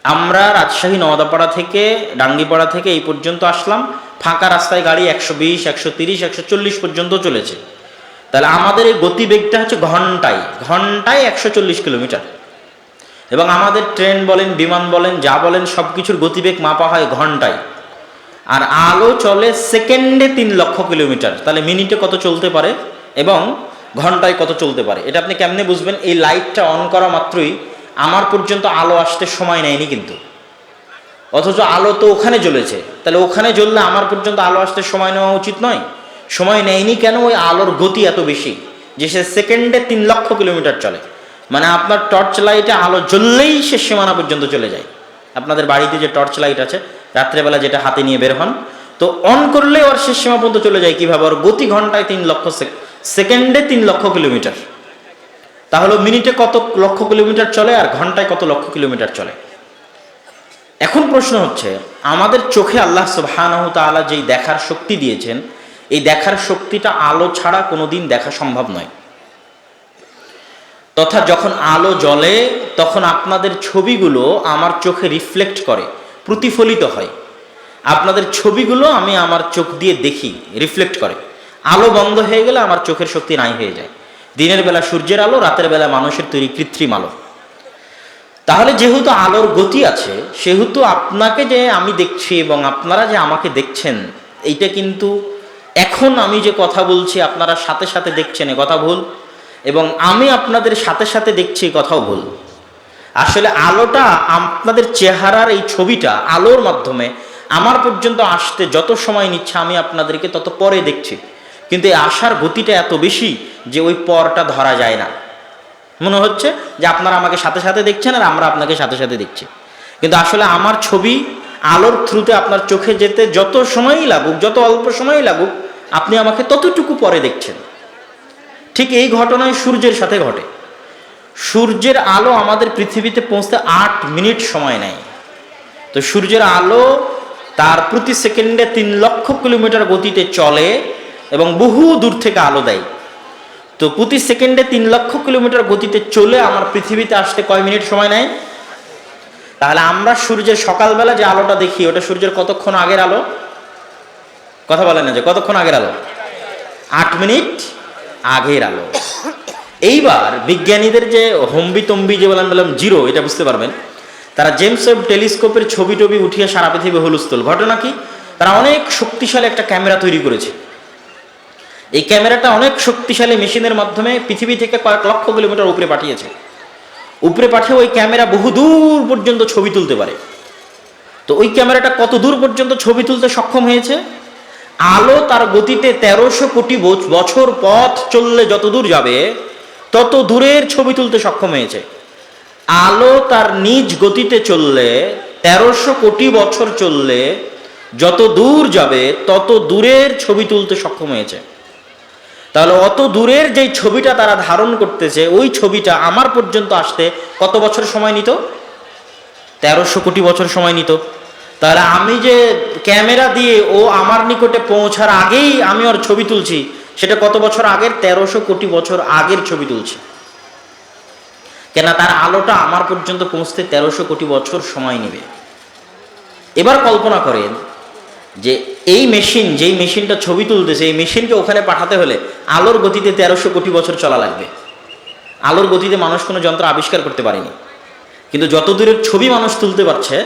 আমরা রাজশাহী নওদাপাড়া থেকে ডাঙ্গিপাড়া থেকে এই পর্যন্ত আসলাম, ফাঁকা রাস্তায় গাড়ি 120, 130, 140 পর্যন্ত চলেছে। তাহলে আমাদের এই গতিবেগটা হচ্ছে ঘন্টায় 140 কিলোমিটার। এবং আমাদের ট্রেন বলেন, বিমান বলেন, যা বলেন সব কিছুর গতিবেগ মাপা হয় ঘন্টায়। আর আলো চলে সেকেন্ডে 3 লক্ষ কিলোমিটার। তাহলে মিনিটে কত চলতে পারে এবং ঘন্টায় কত চলতে পারে, এটা আপনি কেমনে বুঝবেন? এই লাইটটা অন করা মাত্রই আমার পর্যন্ত আলো আসতে সময় নেয়নি কিন্তু, অথচ আলো তো ওখানে জ্বলেছে। তাহলে ওখানে জ্বললে আমার পর্যন্ত আলো আসতে সময় নেওয়া উচিত নয়? সময় নেয়নি কেন? ওই আলোর গতি এত বেশি যে সে সেকেন্ডে 3 লক্ষ কিলোমিটার চলে। মানে আপনার টর্চ লাইটে আলো জ্বললেই সে সীমানা পর্যন্ত চলে যায়। আপনাদের বাড়িতে যে টর্চ লাইট আছে, রাত্রেবেলা যেটা হাতে নিয়ে বের হন, তো অন করলে ওর শেষ সীমা পর্যন্ত চলে যায়। কিভাবে? ওর গতি ঘন্টায় 3 লক্ষ, সেকেন্ডে 3 লক্ষ কিলোমিটার। তাহলে মিনিটে কত লক্ষ কিলোমিটার চলে আর ঘন্টায় কত লক্ষ কিলোমিটার চলে? এখন প্রশ্ন হচ্ছে, আমাদের চোখে আল্লাহ সুবহানাহু তাআলা যেই দেখার শক্তি দিয়েছেন, এই দেখার শক্তিটা আলো ছাড়া কোনোদিন দেখা সম্ভব নয়। তথা যখন আলো জ্বলে তখন আপনাদের ছবিগুলো আমার চোখে রিফ্লেক্ট করে, প্রতিফলিত হয়। আপনাদের ছবিগুলো আমি আমার চোখ দিয়ে দেখি, রিফ্লেক্ট করে। আলো বন্ধ হয়ে গেলে আমার চোখের শক্তি নাই হয়ে যায়। দিনের বেলা সূর্যের আলো, রাতের বেলা মানুষের তৈরি কৃত্রিম আলো। তাহলে যেহেতু আলোর গতি আছে, সেহেতু আপনাকে যে আমি দেখছি এবং আপনারা যে আমাকে দেখছেন, এইটা কিন্তু এখন আমি যে কথা বলছি আপনারা সাথে সাথে দেখছেন, এ কথা ভুল। এবং আমি আপনাদের সাথে সাথে দেখছি, কথাও ভুল। আসলে আলোটা, আপনাদের চেহারার এই ছবিটা আলোর মাধ্যমে আমার পর্যন্ত আসতে যত সময় নিচ্ছে, আমি আপনাদেরকে তত পরে দেখছি। কিন্তু এই আসার গতিটা এত বেশি যে ওই পরটা ধরা যায় না। মনে হচ্ছে যে আপনারা আমাকে সাথে সাথে দেখছেন আর আমরা আপনাকে সাথে সাথে দেখছি, কিন্তু আসলে আমার ছবি আলোর থ্রুতে আপনার চোখে যেতে যত সময়ই লাগুক, যত অল্প সময়ই লাগুক, আপনি আমাকে ততটুকু পরে দেখছেন। ঠিক এই ঘটনায় সূর্যের সাথে ঘটে। সূর্যের আলো আমাদের পৃথিবীতে পৌঁছতে 8 মিনিট সময় নেয়। তো সূর্যের আলো তার প্রতি সেকেন্ডে 3 লক্ষ কিলোমিটার গতিতে চলে এবং বহু দূর থেকে আলো দেয়। তো প্রতি সেকেন্ডে 3 লক্ষ কিলোমিটার গতিতে চলে আমার পৃথিবীতে আসতে কয় মিনিট সময় নেয়? তাহলে আমরা সূর্যের সকালবেলা যে আলোটা দেখি, ওটা সূর্যের কতক্ষণ আগের আলো? কথা বলেন না যে কতক্ষণ আগের আলো? 8 মিনিট আগের আলো। এইবার বিজ্ঞানীদের যে হম্বিতম্বি যে বললাম জিরো, এটা বুঝতে পারবেন। তারা জেমস ওয়েব টেলিস্কোপের ছবি টবি উঠিয়ে সারা পৃথিবী হুলস্থুল। ঘটনা কি? তারা অনেক শক্তিশালী একটা ক্যামেরা তৈরি করেছে। এই ক্যামেরাটা অনেক শক্তিশালী মেশিনের মাধ্যমে পৃথিবী থেকে কয়েক লক্ষ কিলোমিটার উপরে পাঠিয়েছে। উপরে পাঠিয়ে ওই ক্যামেরা বহু দূর পর্যন্ত ছবি তুলতে পারে। তো ওই ক্যামেরাটা কত দূর পর্যন্ত ছবি তুলতে সক্ষম হয়েছে? আলো তার গতিতে 1300 কোটি বছর পথ চললে যত দূর যাবে, তত দূরের ছবি তুলতে সক্ষম হয়েছে। আলো তার নিজ গতিতে চললে, 1300 কোটি বছর চললে যত দূর যাবে, তত দূরের ছবি তুলতে সক্ষম হয়েছে। তাহলে অত দূরের যেই ছবিটা তারা ধারণ করতেছে, ওই ছবিটা আমার পর্যন্ত আসতে কত বছর সময় নিত? 1300 কোটি বছর সময় নিত। তাহলে আমি যে ক্যামেরা দিয়ে ও আমার নিকটে পৌঁছার আগেই আমি ওর ছবি তুলছি, সেটা কত বছর আগের? 1300 কোটি বছর আগের ছবি তুলছি। কেন? তার আলোটা আমার পর্যন্ত পৌঁছতে 1300 কোটি বছর সময় নেবে। এবার কল্পনা করেন যে এই মেশিন, যেই মেশিনটা ছবি তুলতেছে, এই মেশিনকে ওখানে পাঠাতে হলে আলোর গতিতে 1300 কোটি বছর চলা লাগবে। আলোর গতিতে মানুষ কোনো যন্ত্র আবিষ্কার করতে পারেনি। কিন্তু যত দূরের ছবি মানুষ তুলতে পারছে,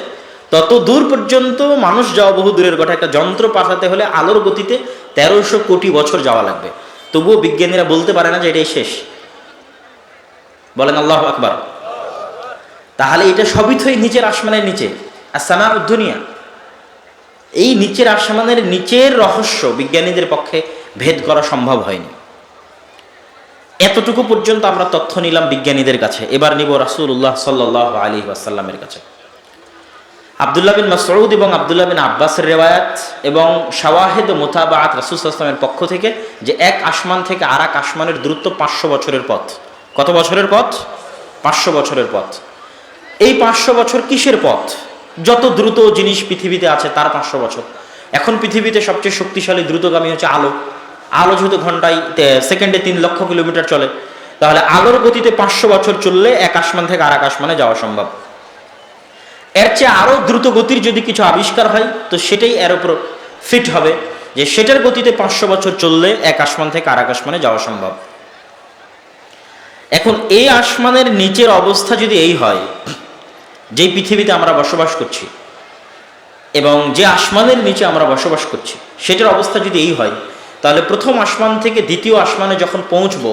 তত দূর পর্যন্ত মানুষ যাওয়া বহু দূরের কথা। একটা যন্ত্র পাঠাতে হলে আলোর গতিতে 1300 কোটি বছর যাওয়া লাগবে। তবুও বিজ্ঞানীরা বলতে পারে না যে এটাই শেষ। বলেন আল্লাহু আকবার। তাহলে এটা সবই তো এই নিচের আসমানের নিচে, আসসামাউদ দুনিয়া। এই নিচের আসমানের নিচের রহস্য বিজ্ঞানীদের পক্ষে ভেদ করা সম্ভব হয়নি। এতটুকু পর্যন্ত আমরা তথ্য নিলাম বিজ্ঞানীদের কাছে। এবার নিব রাসূলুল্লাহ সাল্লাল্লাহু আলাইহি ওয়াসাল্লামের কাছে। আব্দুল্লাহ বিন মাসউদ এবং আব্দুল্লাহ বিন আব্বাসের রিওয়ায়াত এবং শাওয়াহিদ ও মুতাবাআত রাসূল সাল্লাল্লাহু আলাইহি ওয়াসাল্লামের পক্ষ থেকে যে এক আসমান থেকে আর এক আসমানের দূরত্ব 500 বছরের পথ। কত বছরের পথ? 500 বছরের পথ। এই 500 বছর কিসের পথ? যত দ্রুত জিনিস পৃথিবীতে আছে তার 500 বছর। এখন পৃথিবীতে সবচেয়ে শক্তিশালী দ্রুতগামী হচ্ছে আলো। আলো যেহেতু ঘন্টায় সেকেন্ডে 3 লক্ষ কিলোমিটার চলে, তাহলে আলোর গতিতে 500 বছর চললে এক আসমান থেকে আর এক আসমানে যাওয়া সম্ভব। এর চেয়ে আরো দ্রুত গতির যদি কিছু আবিষ্কার হয় তো সেটাই এর উপর ফিট হবে, যে সেটার গতিতে 500 বছর চললে এক আসমান থেকে আর এক আসমানে যাওয়া সম্ভব। এখন এই আসমানের নিচের অবস্থা যদি এই হয়, যেই পৃথিবীতে আমরা বসবাস করছি এবং যে আসমানের নিচে আমরা বসবাস করছি সেটার অবস্থা যদি এই হয়, তাহলে প্রথম আসমান থেকে দ্বিতীয় আসমানে যখন পৌঁছবো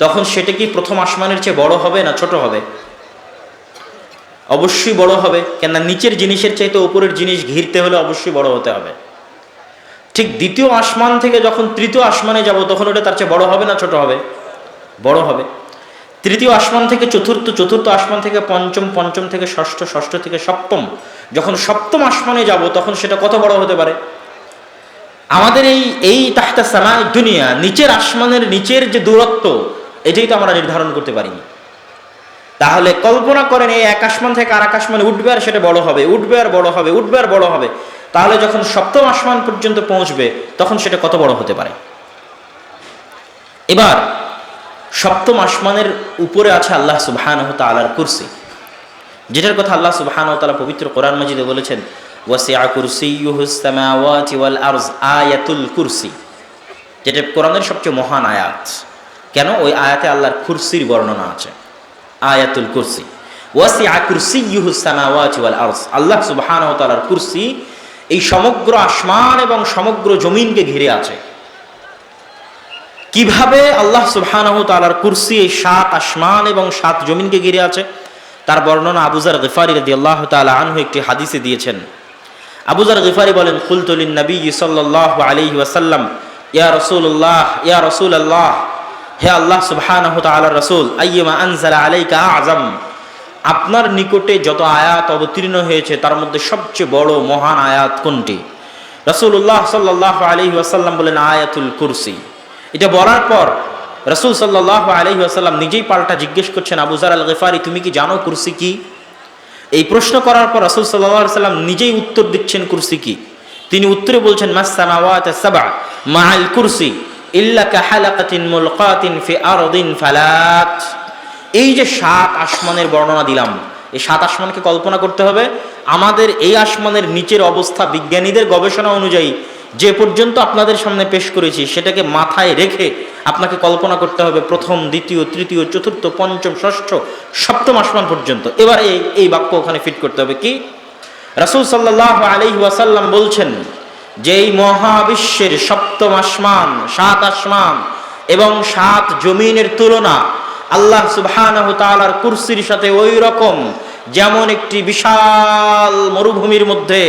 তখন সেটা কি প্রথম আসমানের চেয়ে বড় হবে না ছোট হবে? অবশ্যই বড় হবে, কেননা নিচের জিনিসের চাইতে উপরের জিনিস ঘিরতে হলে অবশ্যই বড় হতে হবে। ঠিক দ্বিতীয় আসমান থেকে যখন তৃতীয় আসমানে যাব তখন ওটা তার চেয়ে বড় হবে না ছোট হবে? বড় হবে। তৃতীয় আসমান থেকে চতুর্থ, চতুর্থ আসমান থেকে পঞ্চম, পঞ্চম থেকে ষষ্ঠ, ষষ্ঠ থেকে সপ্তম, যখন সপ্তম আসমানে যাব তখন সেটা কত বড় হতে পারে? আমাদের এই তাহতা সামাই দুনিয়া, নিচের আসমানের নিচের যে দূরত্ব, এটাই তো আমরা নির্ধারণ করতে পারিনি। তাহলে কল্পনা করেন এই এক আসমান থেকে আর এক আসমানে উঠবে আর সেটা বড় হবে, উঠবে আর বড় হবে, উঠবে আর বড় হবে। তাহলে যখন সপ্তম আসমান পর্যন্ত পৌঁছবে তখন সেটা কত বড় হতে পারে? এবার সপ্তম আসমানের উপরে আছে আল্লাহ সুবহানাহু ওয়া তাআলার কুরসি, যেটার কথা আল্লাহ সুবহানাহু ওয়া তাআলা পবিত্র কোরআন মাজিদে বলেছেন, ওয়াসিআ কুরসিয়্যুহুস সামাওয়াতি ওয়াল আরজ, আয়াতুল কুরসি, যেটা কোরআনের সবচেয়ে মহান আয়াত। কেন? ওই আয়াতে আল্লাহর কুরসির বর্ণনা আছে, আয়াতুল কুরসি। ওয়াসিআ কুরসিয়্যুহুস সামাওয়াতি ওয়াল আরজ, আল্লাহ সুবহানাহু ওয়া তাআলার কুরসি এই সমগ্র আসমান এবং সমগ্র জমিনকে ঘিরে আছে। কিভাবে আল্লাহ সুবহানাহু ওয়া তাআলার কুরসি এই 7 আসমান এবং 7 জমিনকে ঘিরে আছে তার বর্ণনা আবু যার গিফারি রাদিয়াল্লাহু তাআলা আনহু একটি হাদিসে দিয়েছেন। আবু যার গিফারি বলেন, কুলতু লিন নবী সাল্লাল্লাহু আলাইহি ওয়াসাল্লাম, ইয়া রাসূলুল্লাহ, ইয়া রাসূলুল্লাহ, হে আল্লাহ সুবহানাহু ওয়া তাআলার রাসূল, আইয়্যিমা আনজালা আলাইকা আযম, আপনার নিকটে যত আয়াত অবতীর্ণ হয়েছে তার মধ্যে সবচেয়ে বড় মহান আয়াত কোনটি? রাসূলুল্লাহ সাল্লাল্লাহু আলাইহি ওয়াসাল্লাম বলেন, আয়াতুল কুরসি। এটা বলার পর রাসূল সাল্লাল্লাহু আলাইহি ওয়াসাল্লাম নিজেই পাল্টা জিজ্ঞেস করছেন, আবু যার আল গিফারি, তুমি কি জানো কুরসি কি? এই প্রশ্ন করার পর রাসূল সাল্লাল্লাহু আলাইহি ওয়াসাল্লাম নিজেই উত্তর দিচ্ছেন কুরসি কি। তিনি উত্তরে বলছেন, মাস সামাওয়াতু সাবআ মাআল কুরসি ইল্লা কাহালাকাতিন মুলকাতিন ফি আরদিন ফালাত। এই যে 7 আসমানের বর্ণনা দিলাম, এই 7 আসমানকে কল্পনা করতে হবে। আমাদের এই আসমানের নিচের অবস্থা বিজ্ঞানীদের গবেষণা অনুযায়ী যে পর্যন্ত আপনাদের সামনে পেশ করেছি সেটাকে মাথায় রেখে আপনাকে কল্পনা করতে হবে প্রথম, দ্বিতীয়, তৃতীয়, চতুর্থ, পঞ্চম, ষষ্ঠ, সপ্তম আসমান পর্যন্ত। এবার এই বাক্য ওখানে ফিট করতে হবে কি? রাসূল সাল্লাল্লাহু আলাইহি ওয়াসাল্লাম বলছেন যে এই মহাবিশ্বের সপ্তম আসমান, 7 আসমান এবং 7 জমিনের তুলনা আল্লাহ সুবহানাহু ওয়া তাআলার কুরসির সাথে ওই রকম, যেমন একটি বিশাল মরুভূমির মধ্যে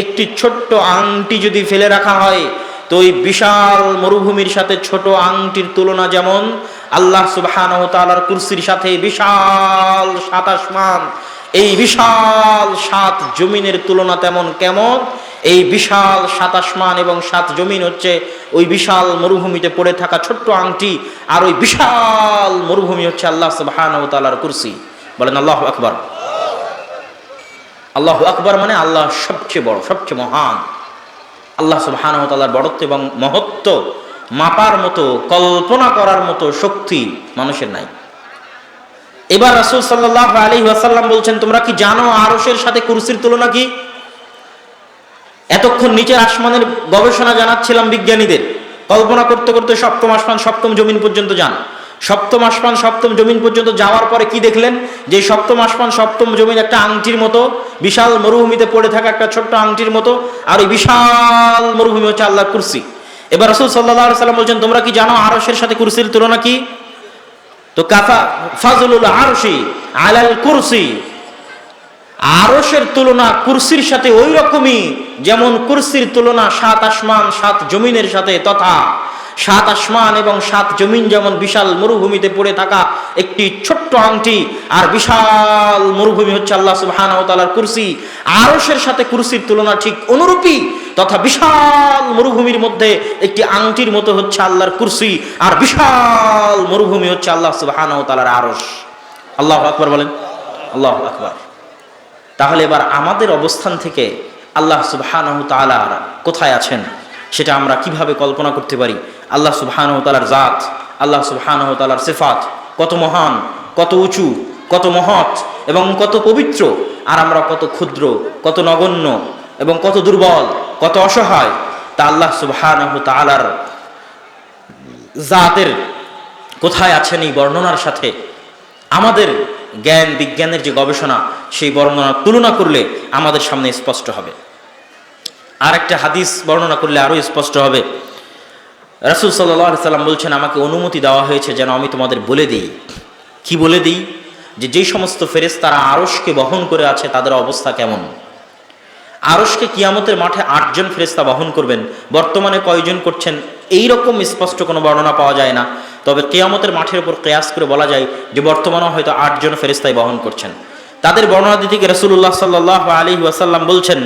একটি ছোট্ট আংটি যদি ফেলে রাখা হয় তো ওই বিশাল মরুভূমির সাথে ছোট আংটির তুলনা যেমন, আল্লাহ সুবহানাহু ওয়া তাআলার কুরসির সাথে বিশাল 7 আসমান, এই বিশাল 7 জমিনের তুলনা তেমন কেমন? এই বিশাল 7 আসমান এবং 7 জমিন হচ্ছে ওই বিশাল মরুভূমিতে পড়ে থাকা ছোট্ট আংটি, আর ওই বিশাল মরুভূমি হচ্ছে আল্লাহ সুবহানাহু ওয়া তাআলার কুরসি। বলেন আল্লাহু আকবার। আল্লাহু আকবার মানে আল্লাহ সবচেয়ে বড়, সবচেয়ে মহান। আল্লাহ সুবহানাহু ওয়া তাআলার বড়ত্ব এবং মহত্ব মাপার মতো, কল্পনা করার মতো শক্তি মানুষের নাই। এবার রাসূল সাল্লাল্লাহু আলাইহি ওয়াসাল্লাম বলছেন, তোমরা কি জানো আরশের সাথে কুরসির তুলনা কি? এতক্ষণ নিচের আসমানের গবেষণা জানাচ্ছিলাম বিজ্ঞানীদের, কল্পনা করতে করতে সপ্তম আসমান, সপ্তম জমিন পর্যন্ত যান। সপ্তম আসমান, সপ্তম জমিন পর্যন্ত যাওয়ার পরে কি দেখলেন? যে সপ্তম আসমান, সপ্তম জমিন একটা আংটির মতো, বিশাল মরুভূমিতে পড়ে থাকা একটা ছোট্ট আংটির মতো, আর ওই বিশাল মরুভূমি হচ্ছে আল্লাহর কুরসি। এবার রাসূল সাল্লাল্লাহু আলাইহি ওয়াসাল্লাম বলছেন, তোমরা কি জানো আরশের সাথে কুরসির তুলনা কি? তো কাফা ফাজলুল আরশি আলাল কুরসি, আরশের তুলনা কুরসির সাথে ওই রকমই যেমন কুরসির তুলনা 7 আসমান 7 জমিনের সাথে, তথা 7 আসমান এবং 7 জমিন যেমন বিশাল মরুভূমিতে পড়ে থাকা একটি ছোট্ট আংটি, আর বিশাল মরুভূমি হচ্ছে আল্লাহ সুবহানাহু ওয়া তাআলার কুরসি। আরশের সাথে কুরসির তুলনা ঠিক অনুরূপী, তথা বিশাল মরুভূমির মধ্যে একটি আংটির মতো হচ্ছে আল্লাহর কুরসি, আর বিশাল মরুভূমি হচ্ছে আল্লাহ সুবহানাহু ওয়া তাআলার আরশ। আল্লাহু আকবার বলেন, আল্লাহু আকবার। তাহলে এবার আমাদের অবস্থান থেকে আল্লাহ সুবহানাহু ওয়া তাআলা কোথায় আছেন সেটা আমরা কিভাবে কল্পনা করতে পারি? আল্লাহ সুবহানাহু ওয়া তাআলার জাত, আল্লাহ সুবহানাহু ওয়া তাআলার সিফাত কত মহান, কত উঁচু, কত মহৎ এবং কত পবিত্র। আর আমরা কত ক্ষুদ্র, কত নগণ্য এবং কত দুর্বল, কত অসহায়, তা আল্লাহ সুবহানাহু তাআলার জাতের কোথায় আছেন এই বর্ণনার সাথে আমাদের জ্ঞান বিজ্ঞানের যে গবেষণা সেই বর্ণনা তুলনা করলে আমাদের সামনে স্পষ্ট হবে। আর একটা হাদিস বর্ণনা করলে আরো স্পষ্ট হবে। রাসূল সাল্লাল্লাহু আলাইহি সাল্লাম বলছেন, আমাকে অনুমতি দেওয়া হয়েছে যেন আমি তোমাদের বলে দিই। কি বলে দিই? যে যেই সমস্ত ফেরেশতারা আরশকে বহন করে আছে তাদের অবস্থা কেমন। আরশকে কিয়ামতের মাঠে 8 জন ফেরেশতা বহন করবেন। বর্তমানে কয়জন করছেন এই রকম স্পষ্ট কোনো বর্ণনা পাওয়া যায় না, তবে কিয়ামতের মাঠের উপর কিয়াস করে বলা যায় যে বর্তমানেও হয়তো 8 জন ফেরেশতাই বহন করছেন। তাদের বর্ণনা দিতে গিয়ে রাসূলুল্লাহ সাল্লাল্লাহু আলাইহি ওয়াসাল্লাম বলছেন,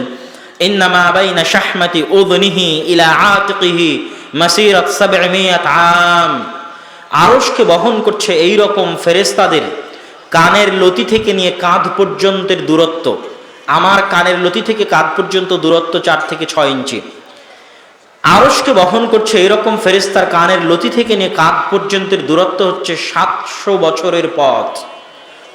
ইন্নামা বাইনা শাহমাতি উযনিহি ইলা আতিকিহি মাসিরাত 700 আম। আরশকে বহন করছে এই রকম ফেরেশতাদের কানের লতি থেকে নিয়ে কাঁধ পর্যন্তের দূরত্ব, আমার কানের লতি থেকে কাঁধ পর্যন্ত দূরত্ব 4 থেকে 6 ইঞ্চি। আরশকে বহন করছে এরকম ফেরেশতার কানের লতি থেকে নিয়ে কাঁধ পর্যন্তের দূরত্ব হচ্ছে 700 বছরের পথ।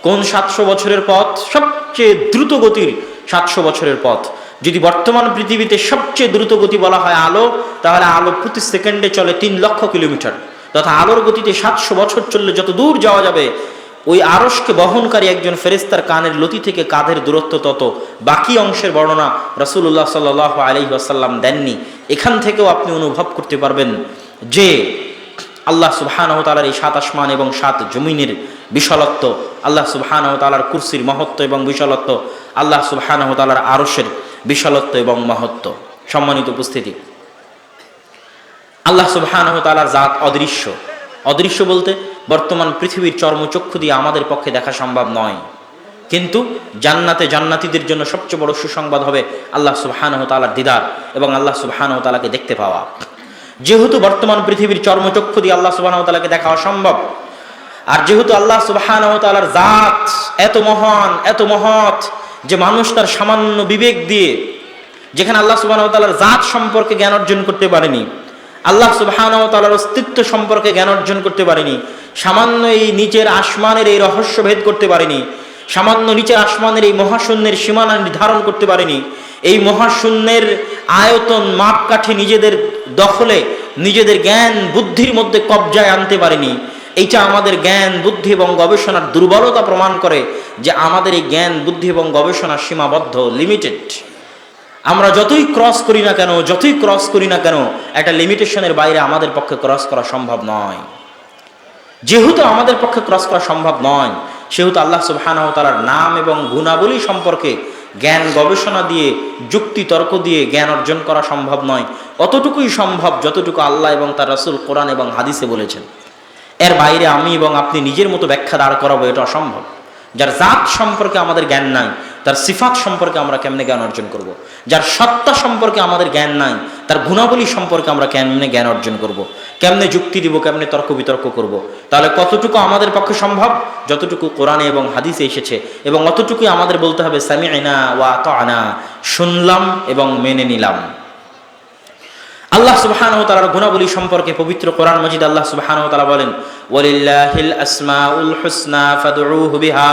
কোন 700 বছরের পথ? সবচেয়ে দ্রুত গতির 700 বছরের পথ। যদি বর্তমান পৃথিবীতে সবচেয়ে দ্রুত গতি বলা হয় আলো, তাহলে আলো প্রতি সেকেন্ডে চলে 3 লক্ষ কিলোমিটার, তথা আলোর গতিতে 700 বছর চললে যত দূর যাওয়া যাবে, ওই আরশকে বহনকারী একজন ফেরেশতার কানের লতি থেকে কাঁধের দূরত্ব তত। বাকি অংশের বর্ণনা রাসূলুল্লাহ সাল্লাল্লাহু আলাইহি ওয়াসাল্লাম দেননি। এখান থেকেও আপনি অনুভব করতে পারবেন যে আল্লাহ সুবহানাহু ওয়া তাআলার এই 7 আসমান এবং 7 জমিনের বিশালত্ব, আল্লাহ সুবহানাহু ওয়া তাআলার কুরসির মহত্ব এবং বিশালত্ব, আল্লাহ সুবহানাহু ওয়া তাআলার আরশের বিশালত্ব এবং মহত্ব। সম্মানিত উপস্থিতি, আল্লাহ সুবহানাহু ওয়া তাআলার জাত অদৃশ্য। অদৃশ্য বলতে বর্তমান পৃথিবীর চর্মচক্ষু দিয়ে আমাদের পক্ষে দেখা সম্ভব নয়, কিন্তু জান্নাতে জান্নাতীদের জন্য সবচেয়ে বড় সুসংবাদ হবে আল্লাহ সুবহানাহু ওয়া তাআলার দিদার এবং আল্লাহ সুবহানাহু ওয়া তাআলাকে দেখতে পাওয়া। যেহেতু বর্তমান পৃথিবীর চর্মচক্ষু দিয়ে আল্লাহ সুবহানাহু ওয়া তাআলাকে দেখা অসম্ভব, আর যেহেতু আল্লাহ সুবহানাহু ওয়া তাআলার জাত এত মহান, এত মহৎ যে মানুষ তার সামান্য বিবেক দিয়ে, যেখানে আল্লাহ সুবহানাহু ওয়া তাআলার জাত সম্পর্কে জ্ঞান অর্জন করতে পারেনি, আল্লাহ সুবহানাহু ওয়া তাআলার অস্তিত্ব সম্পর্কে জ্ঞান অর্জন করতে পারেনি, সামান্য এই নিচের আসমানের এই রহস্য ভেদ করতে পারেনি, সামান্য নিচের আসমানের এই মহাশূন্যের সীমানা নির্ধারণ করতে পারেনি, এই মহাশূন্যের আয়তন মাপকাঠি নিজেদের দখলে, নিজেদের জ্ঞান বুদ্ধির মধ্যে কবজায় আনতে পারেনি। এইটা আমাদের জ্ঞান বুদ্ধি এবং গবেষণার দুর্বলতা প্রমাণ করে যে আমাদের এই জ্ঞান বুদ্ধি এবং গবেষণা সীমাবদ্ধ, লিমিটেড। আমরা যতই ক্রস করি না কেন, একটা লিমিটেশনের বাইরে আমাদের পক্ষে ক্রস করা সম্ভব নয়। যেহেতু আমাদের পক্ষে ক্রস করা সম্ভব নয়, সেহেতু আল্লাহ সুবহানাহু ওয়া তাআলার নাম এবং গুণাবলী সম্পর্কে জ্ঞান গবেষণা দিয়ে, যুক্তি তর্ক দিয়ে জ্ঞান অর্জন করা সম্ভব নয়। অতটুকুই সম্ভব যতটুকু আল্লাহ এবং তার রাসূল কোরআন এবং হাদিসে বলেছেন। এর বাইরে আমি এবং আপনি নিজের মতো ব্যাখ্যা দাঁড় করাবো, এটা অসম্ভব। যার জাত সম্পর্কে আমাদের জ্ঞান নাই, তার সিফাত সম্পর্কে আমরা কেমনে জ্ঞান অর্জন করব? যার সত্তা সম্পর্কে আমাদের জ্ঞান নাই, তার গুণাবলী সম্পর্কে আমরা কেমনে জ্ঞান অর্জন করব? কেমনে যুক্তি দিব, কেমনে তর্ক বিতর্ক করব? তাহলে কতটুকু আমাদের পক্ষে সম্ভব? যতটুকু কোরআনে এবং হাদিসে এসেছে, এবং অতটুকুই আমাদের বলতে হবে সামি'না ওয়া আতা'না, শুনলাম এবং মেনে নিলাম। আল্লাহ সুবহানাহু ওয়া তাআলার গুণাবলী সম্পর্কে পবিত্র কোরআন মাজিদ আল্লাহ সুবহানাহু ওয়া তাআলা বলেন, ওয়ালিল্লাহিল আসমাউল হুসনা ফাদউহু বিহা।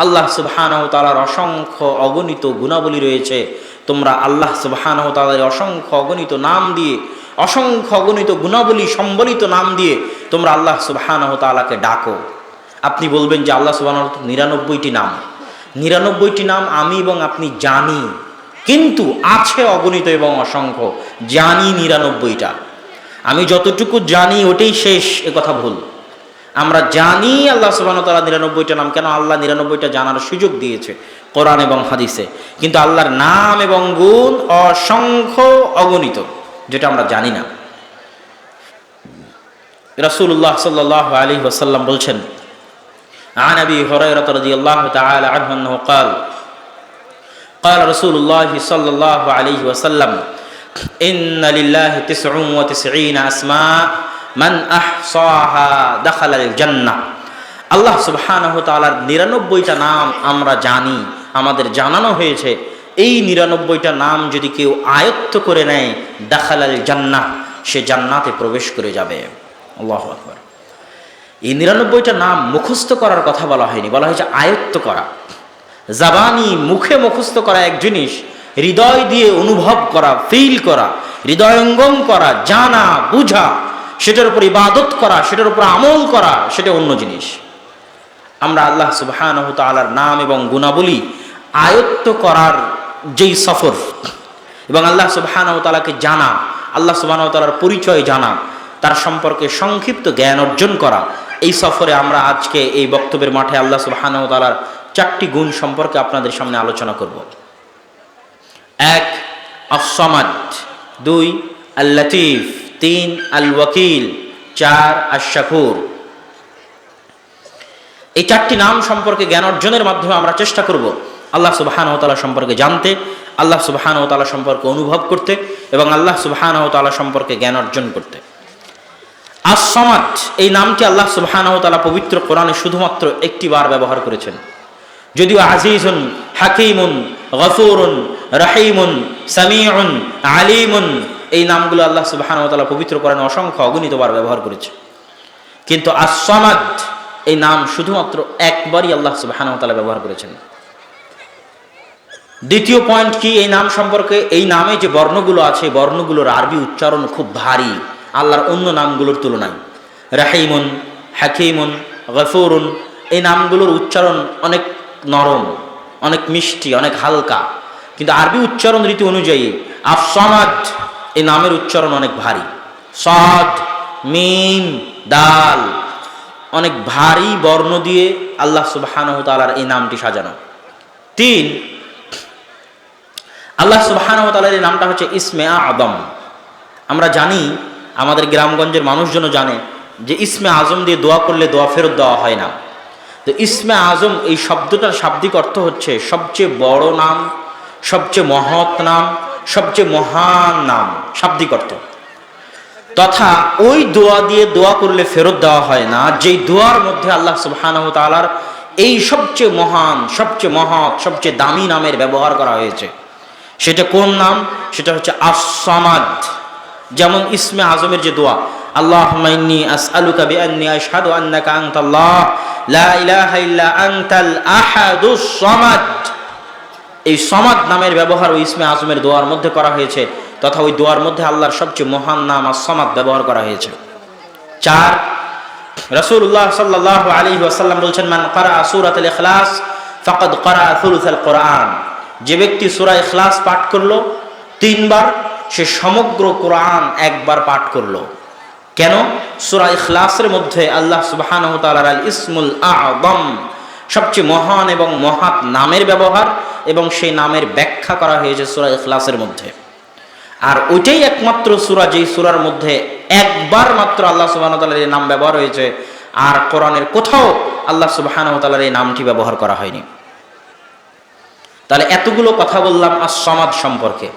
আল্লাহ সুবহানাহু ওয়া তাআলার অসংখ্য অগণিত গুণাবলী রয়েছে, তোমরা আল্লাহ সুবহানাহু ওয়া তাআলার অসংখ্য অগণিত নাম দিয়ে, অসংখ্য অগণিত গুণাবলী সম্বলিত নাম দিয়ে তোমরা আল্লাহ সুবহানাহু ওয়া তাআলাকে ডাকো। আপনি বলবেন যে আল্লাহ সুবহানাহু ওয়া তাআলার 99টি নাম, 99টি নাম আমি এবং আপনি জানি, কিন্তু আছে অগণিত এবং অসংখ্য। জানি 99টা, আমি যতটুকু জানি ওটাই শেষ, এ কথা ভুল। আমরা জানি আল্লাহ সুবহানাহু ওয়া তাআলা 99টা নাম, কেন আল্লাহ 99টা জানার সুযোগ দিয়েছে কোরআন এবং হাদিসে, কিন্তু আল্লাহর নাম এবং গুণ অসংখ্য অগণিত, যেটা আমরা জানি না। রাসূলুল্লাহ সাল্লাল্লাহু আলাইহি ওয়াসাল্লাম বলছেন, আন আবি হুরায়রা রাদিয়াল্লাহু তাআলা আনহু আন্নাহু قال قال رسول الله صلى الله عليه وسلم إن لله 99 أسماء من أحصاها دخل الجنة। আল্লাহ সুবহানাহু ওয়া তাআলার 99টা নাম আমরা জানি, আমাদের জানানো হয়েছে। এই 99টা নাম যদি কেউ আয়ত্ত করে নেয়, দাখালাল জান্নাহ, সে জান্নাতে প্রবেশ করে যাবে। আল্লাহু আকবার। এই 99টা নাম মুখস্থ করার কথা বলা হয়নি, বলা হয়েছে আয়ত্ত করা। জাবানি মুখে মুখস্থ করা এক জিনিস, হৃদয় দিয়ে অনুভব করা, ফিল করা, হৃদয়ঙ্গম করা, জানা বুঝা, সেটার উপর ইবাদত করা, সেটার উপর আমল করা, সেটা অন্য জিনিস। আমরা আল্লাহ সুবহানাহু ওয়া তাআলার নাম এবং গুণাবলী আয়ত্ত করার যেই সফর এবং আল্লাহ সুবহানাহু ওয়া তাআলাকে জানা, আল্লাহ সুবহানাহু ওয়া তাআলার পরিচয় জানা, তার সম্পর্কে সংক্ষিপ্ত জ্ঞান অর্জন করা, এই সফরে আমরা আজকে এই বক্তব্যের মাঠে আল্লাহ সুবহানাহু ওয়া তাআলার 4টি গুণ সম্পর্কে আপনাদের সামনে আলোচনা করব। 1 আস-সামাদ, 2 আল-লতীফ, 3 আল-ওয়াকিল, 4 আশ-শাকুর। এই 4টি নাম সম্পর্কে জ্ঞান অর্জনের মাধ্যমে আমরা চেষ্টা করব আল্লাহ সুবহানাহু ওয়া তাআলা সম্পর্কে জানতে, আল্লাহ সুবহানাহু ওয়া তাআলা সম্পর্কে অনুভব করতে এবং আল্লাহ সুবহানাহু ওয়া তাআলা সম্পর্কে জ্ঞান অর্জন করতে। আস-সামাদ এই নামটি আল্লাহ সুবহানাহু ওয়া তাআলা পবিত্র কোরআনে শুধুমাত্র একটি বার ব্যবহার করেছেন। যদিও আজিজুন, হাকিমুন, গফুরুন, রহিমুন, সামিউন, আলিমুন এই নামগুলো আল্লাহ সুবহানাহু ওয়া তাআলা পবিত্র কোরআনে অসংখ্য অগণিতবার ব্যবহার করেছে, কিন্তু আস-সামাদ এই নাম শুধুমাত্র একবারই আল্লাহ সুবহানাহু ওয়া তাআলা ব্যবহার করেছেন। দ্বিতীয় পয়েন্ট কি এই নাম সম্পর্কে? এই নামে যে বর্ণগুলো আছে, বর্ণগুলোর আরবি উচ্চারণ খুব ভারী আল্লাহর অন্য নামগুলোর তুলনায়। রাহিমুন, হাকিমুন, গফুরুন এই নামগুলোর উচ্চারণ অনেক নরম, অনেক মিষ্টি, অনেক হালকা, কিন্তু আরবি উচ্চারণ রীতি অনুযায়ী আস-সামাদ এই নামের উচ্চারণ অনেক ভারী। সাদ, মিম, দাল অনেক ভারী বর্ণ দিয়ে আল্লাহ সুবহানাহু ওয়া তাআলার এই নামটি সাজানো। 3 আল্লাহ সুবহানাহু ওয়া তাআলার এই নামটা হচ্ছে ইসমে আযম। আমরা জানি, আমাদের গ্রামগঞ্জের মানুষজনও জানে যে ইসমে আযম দিয়ে দোয়া করলে দোয়া ফেরত দেওয়া হয় না। তো ইসমে আযম এই শব্দটার শাব্দিক অর্থ হচ্ছে সবচেয়ে বড় নাম, সবচেয়ে মহৎ নাম, সবচেয়ে মহান নাম, শাব্দিক অর্থ। তথা ওই দোয়া দিয়ে দোয়া করলে ফেরত দেওয়া হয় না যেই দোয়ার মধ্যে আল্লাহ সুবহানাহু ওয়া তাআলার এই সবচেয়ে মহান, সবচেয়ে মহৎ, সবচেয়ে দামি নামের ব্যবহার করা হয়েছে। সেটা কোন নাম? সেটা হচ্ছে আস-সামাদ। যেমন ইসমে আযমের যে দোয়া, আল্লাহুম্মা ইন্নী আসআলুকা বিআন্নী আশহাদু আন্নাকা আনতাল্লাহ লা ইলাহা ইল্লা আনতাল আহাদুস সামাদ, এই সামাদ নামের ব্যবহার ওই ইসমে আযমের দোয়ার মধ্যে করা হয়েছে, তথা ওই দোয়ার মধ্যে আল্লাহর সবচেয়ে মহান নাম আস-সামাদ ব্যবহার করা হয়েছে। 4 রাসূলুল্লাহ সাল্লাল্লাহু আলাইহি ওয়াসাল্লাম বলেছেন, মান ক্বারা সূরাতুল ইখলাস ফাকাদ ক্বারা সুলুসাল কোরআন, যে ব্যক্তি সূরা ইখলাস পাঠ করলো 3 বার, সে সমগ্র কোরআন একবার পাঠ করলো। কেন? সূরা ইখলাসের মধ্যে আল্লাহ সুবহানাহু ওয়া তাআলার আল ইসমুল আযম, সবচেয়ে মহান এবং মহৎ নামের ব্যবহার এবং সেই নামের ব্যাখ্যা করা হয়েছে সূরা ইখলাসের মধ্যে। আর ওইটাই একমাত্র সূরা যেই সূরার মধ্যে একবার মাত্র আল্লাহ সুবহানাহু ওয়া তাআলার এই নাম ব্যবহার হয়েছে, আর কোরআনের কোথাও আল্লাহ সুবহানাহু ওয়া তাআলার এই নামটি ব্যবহার করা হয়নি। তাহলে এতগুলো কথা বললাম আস-সামাদ সম্পর্কে।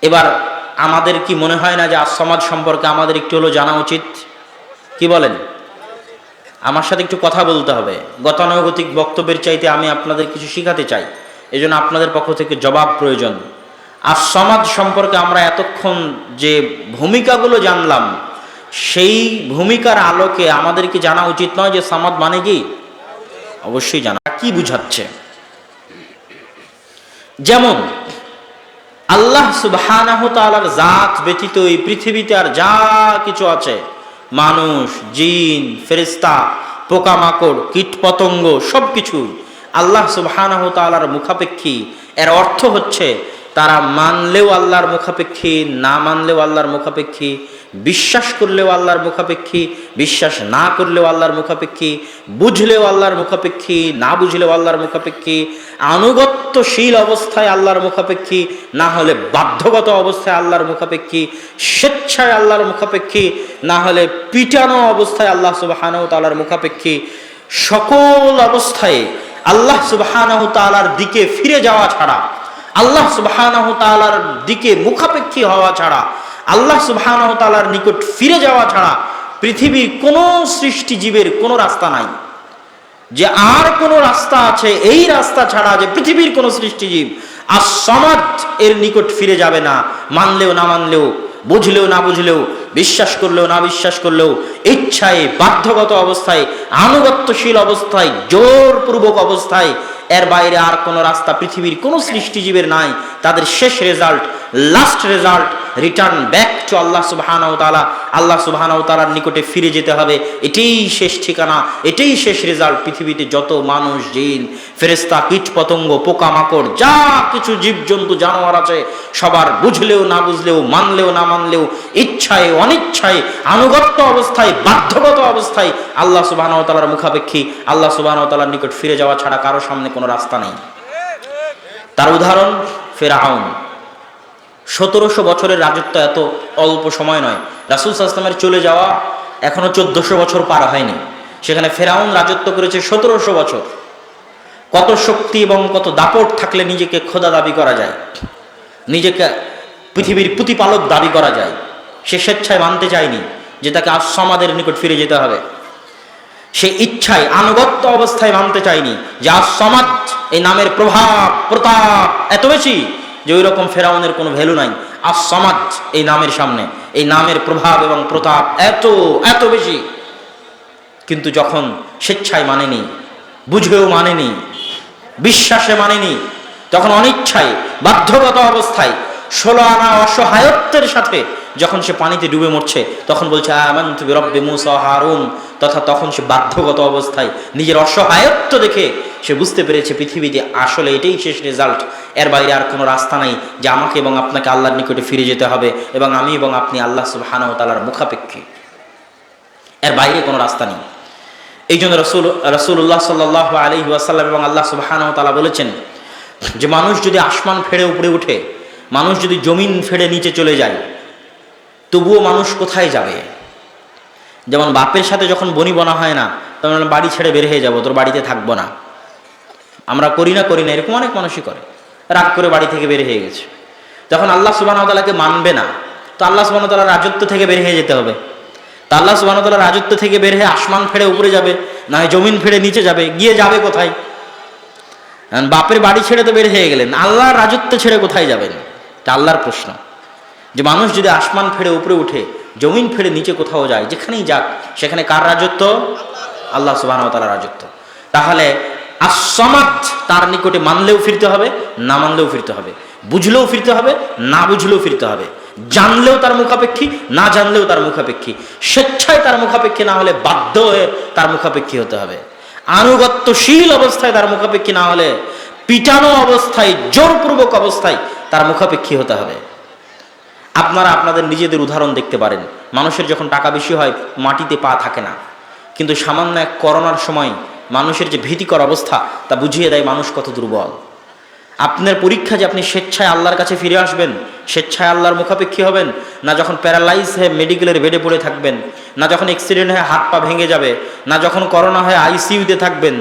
এবার আমাদের কি মনে হয় না যে আস-সামাদ সম্পর্কে আমাদের একটু হলো জানা উচিত? কি বলেন? আমার সাথে একটু কথা বলতে হবে। গতানুগতিক বক্তব্যের চাইতে আমি আপনাদের কিছু শিখাতে চাই, এজন্য আপনাদের পক্ষ থেকে জবাব প্রয়োজন। আস-সামাদ সম্পর্কে আমরা এতক্ষণ যে ভূমিকাগুলো জানলাম, সেই ভূমিকার আলোকে আমাদের কি জানা উচিত নয় যে সামাদ মানে কি? অবশ্যই জানা। কি বুঝাচ্ছে? যেমন আল্লাহ সুবহানাহু ওয়া তাআলার জাত ব্যতীত এই পৃথিবীতে আর যা কিছু আছে, মানুষ, জিন, ফেরেশতা, পোকামাকড়, কীটপতঙ্গ, সবকিছু আল্লাহ সুবহানাহু ওয়া তাআলার মুখাপেক্ষী। এর অর্থ হচ্ছে তারা মানলেও আল্লাহর মুখাপেক্ষী, না মানলেও আল্লাহর মুখাপেক্ষী, বিশ্বাস করলেও আল্লাহর মুখাপেক্ষী, বিশ্বাস না করলেও আল্লাহর মুখাপেক্ষী, বুঝলেও আল্লাহর মুখাপেক্ষী, না বুঝলেও আল্লাহর মুখাপেক্ষী, আনুগত্যশীল অবস্থায় আল্লাহর মুখাপেক্ষী, না হলে বাধ্যগত অবস্থায় আল্লাহর মুখাপেক্ষী, স্বেচ্ছায় আল্লাহর মুখাপেক্ষী, না হলে পিটানো অবস্থায় আল্লাহ সুবহানাহু ওয়া তাআলার মুখাপেক্ষী। সকল অবস্থায় আল্লাহ সুবহানাহু ওয়া তাআলার দিকে ফিরে যাওয়া ছাড়া, আল্লাহ সুবহানাহু ওয়া তাআলার দিকে মুখাপেক্ষী হওয়া ছাড়া, আল্লাহ সুবহানাহু ওয়া তাআলার নিকট ফিরে যাওয়া ছাড়া পৃথিবীর কোনো সৃষ্টিজীবের কোনো রাস্তা নাই। যে আর কোনো রাস্তা আছে এই রাস্তা ছাড়া, যে পৃথিবীর কোনো সৃষ্টিজীব আস-সামাদ এর নিকট ফিরে যাবে না, মানলেও না মানলেও, বুঝলেও না বুঝলেও, বিশ্বাস করলেও না বিশ্বাস করলেও, ইচ্ছায়, বাধ্যগত অবস্থায়, আনুগত্যশীল অবস্থায়, জোরপূর্বক অবস্থায় এর বাইরে আর কোনো রাস্তা পৃথিবীর কোনো সৃষ্টিজীবের নাই। তাদের শেষ result, last result, return back to Allah সুবহানাহু ওয়া তাআলা। আল্লাহ সুবহানাহু ওয়া তাআলার নিকটে ফিরে যেতে হবে। এটাই শেষ ঠিকানা, এটাই শেষ রেজাল্ট। পৃথিবীতে যত মানুষ, জিন, ফেরেশতা, কীট পতঙ্গ, পোকামাকড়, যা কিছু জীবজন্তু জানোয়ার আছে, সবার বুঝলেও না বুঝলেও, মানলেও না মানলেও, ইচ্ছায় অনিচ্ছায়, আনুগত্য অবস্থায়, বাধ্যগত অবস্থায় আল্লাহ সুবহানাহু ওয়া তাআলার মুখাপেক্ষী, আল্লাহ সুবহানাহু ওয়া তাআলার নিকট ফিরে যাওয়া ছাড়া কারো সামনে কোনো রাস্তা নেই। তার উদাহরণ ফিরআউন। 1700 বছরের রাজত্ব এত অল্প সময় নয়। রাসূল সাল্লাল্লাহু আলাইহি ওয়াসাল্লামের চলে যাওয়া এখনো 1400 বছর পার হয়নি। সেখানে ফিরআউন রাজত্ব করেছে 1700 বছর। কত শক্তি এবং কত দাপট থাকলে নিজেকে খোদা দাবি করা যায়, নিজেকে পৃথিবীর প্রতিপালক দাবি করা যায়। সে স্বেচ্ছায় মানতে চায়নি যে তাকে আস-সামাদের নিকট ফিরে যেতে হবে। সে ইচ্ছায় আনুগত্য অবস্থায় মানতে চায়নি যে আস-সামাদ এই নামের প্রভাব প্রতাপ এত বেশি যে ওই রকম ফেরাউনের কোনো ভ্যালু নাই। আস-সামাদ এই নামের সামনে, এই নামের প্রভাব এবং প্রতাপ এত এত বেশি। কিন্তু যখন স্বেচ্ছায় মানেনি, বুঝেও মানেনি, বিশ্বাসে মানেনি, তখন অনিচ্ছায় বাধ্যগত অবস্থায় 16 আনা অসহায়ত্বের সাথে যখন সে পানিতে ডুবে মরছে, তখন বলছে আমানতু বিরব্বি মূসা ওয়া হারুন। তখন সে বাধ্যগত অবস্থায় নিজের অসহায়ত্ব দেখে সে বুঝতে পেরেছে পৃথিবীতে আসলে এটাই শেষ রেজাল্ট, এর বাইরে আর কোনো রাস্তা নাই, যে আমাকে এবং আপনাকে আল্লাহর নিকটে ফিরে যেতে হবে এবং আমি এবং আপনি আল্লাহ সুবহানাহু ওয়া তাআলার মুখাপেক্ষী, এর বাইরে কোনো রাস্তা নেই। এই জন্য রাসূলুল্লাহ সাল্লাল্লাহু আলাইহি ওয়াসাল্লাম এবং আল্লাহ সুবহানাহু ওয়া তাআলা বলেছেন যে মানুষ যদি আসমান ফেড়ে উপরে উঠে, মানুষ যদি জমিন ফেড়ে নিচে চলে যায়, তবুও মানুষ কোথায় যাবে? যেমন বাপের সাথে যখন বনিবনা হয় না, তখন বাড়ি ছেড়ে বের হয়ে যাবো, তোর বাড়িতে থাকবো না। আমরা করি না এরকম অনেক মানুষই করে, রাগ করে বাড়ি থেকে বের হয়ে গেছে। যখন আল্লাহ সুবহানাহু ওয়া তাআলাকে মানবে না, তো আল্লাহ সুবহানাহু ওয়া তাআলার রাজত্ব থেকে বের হয়ে যেতে হবে। তা আল্লাহ সুবহানাহু ওয়া তাআলার রাজত্ব থেকে বের হয়ে আসমান ফেড়ে উপরে যাবে, না হয় জমিন ফেড়ে নিচে যাবে, গিয়ে যাবে কোথায়? বাপের বাড়ি ছেড়ে তো বের হয়ে গেলেন, আল্লাহর রাজত্ব ছেড়ে কোথায় যাবেন? এটা আল্লাহর প্রশ্ন। যে মানুষ যদি আসমান ফেড়ে উপরে উঠে, জমিন ফেড়ে নিচে কোথাও যায়, যেখানেই যাক, সেখানে কার রাজত্ব? আল্লাহ সুবহানাহু ওয়া তাআলার রাজত্ব। তাহলে আস-সামাদ তার নিকটে মানলেও ফিরতে হবে, না মানলেও ফিরতে হবে, বুঝলেও ফিরতে হবে, না বুঝলেও ফিরতে হবে, জানলেও তার মুখাপেক্ষী, না জানলেও তার মুখাপেক্ষী, স্বেচ্ছায় তার মুখাপেক্ষী না হলে বাধ্য হয়ে তার মুখাপেক্ষী হতে হবে, আনুগত্যশীল অবস্থায় তার মুখাপেক্ষী না হলে পিটানো অবস্থায়, জোরপূর্বক অবস্থায় তার মুখাপেক্ষী হতে হবে। আপনারা আপনাদের নিজেদের উদাহরণ দেখতে পারেন। মানুষের যখন টাকা বেশি হয়, মাটিতে পা থাকে না, কিন্তু সামান্য এক করোনার সময় মানুষের যে ভীতিকর অবস্থা, তা বুঝিয়ে দেয় মানুষ কত দুর্বল। আপনার পরীক্ষা যে আপনি স্বেচ্ছায় আল্লাহর কাছে ফিরে আসবেন, স্বেচ্ছায় আল্লাহর মুখাপেক্ষী হবেন, না যখন প্যারালাইজ হয়ে মেডিকেলের বেডে পড়ে থাকবেন, না যখন অ্যাক্সিডেন্ট হয়ে হাত পা ভেঙে যাবে, না যখন করোনা হয়ে আইসিইউতে থাকবেন,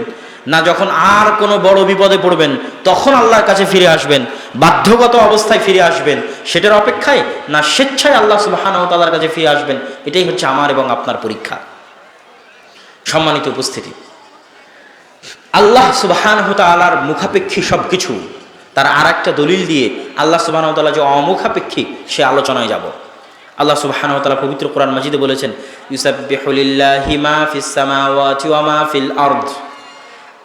না যখন আর কোনো বড় বিপদে পড়বেন, তখন আল্লাহর কাছে ফিরে আসবেন, বাধ্যগত অবস্থায় ফিরে আসবেন, সেটার অপেক্ষায়, না স্বেচ্ছায় আল্লাহ সুবহানাহু ওয়া তাআলার কাছে ফিরে আসবেন। এটাই হচ্ছে আমার এবং আপনার পরীক্ষা। সম্মানিত উপস্থিতি, আল্লাহ সুবহানাহু ওয়া তাআলার মুখাপেক্ষী সবকিছু, তার আর একটা দলিল দিয়ে আল্লাহ সুবহানাহু ওয়া তাআলা যে অমুখাপেক্ষী, সে আলোচনায় যাব। আল্লাহ সুবহানাহু ওয়া তাআলা পবিত্র কোরআন মাজিদে বলেছেন, ইউসাব্বিহু লিল্লাহি মা ফিস সামাওয়াতি ওয়া মা ফিল আরদ।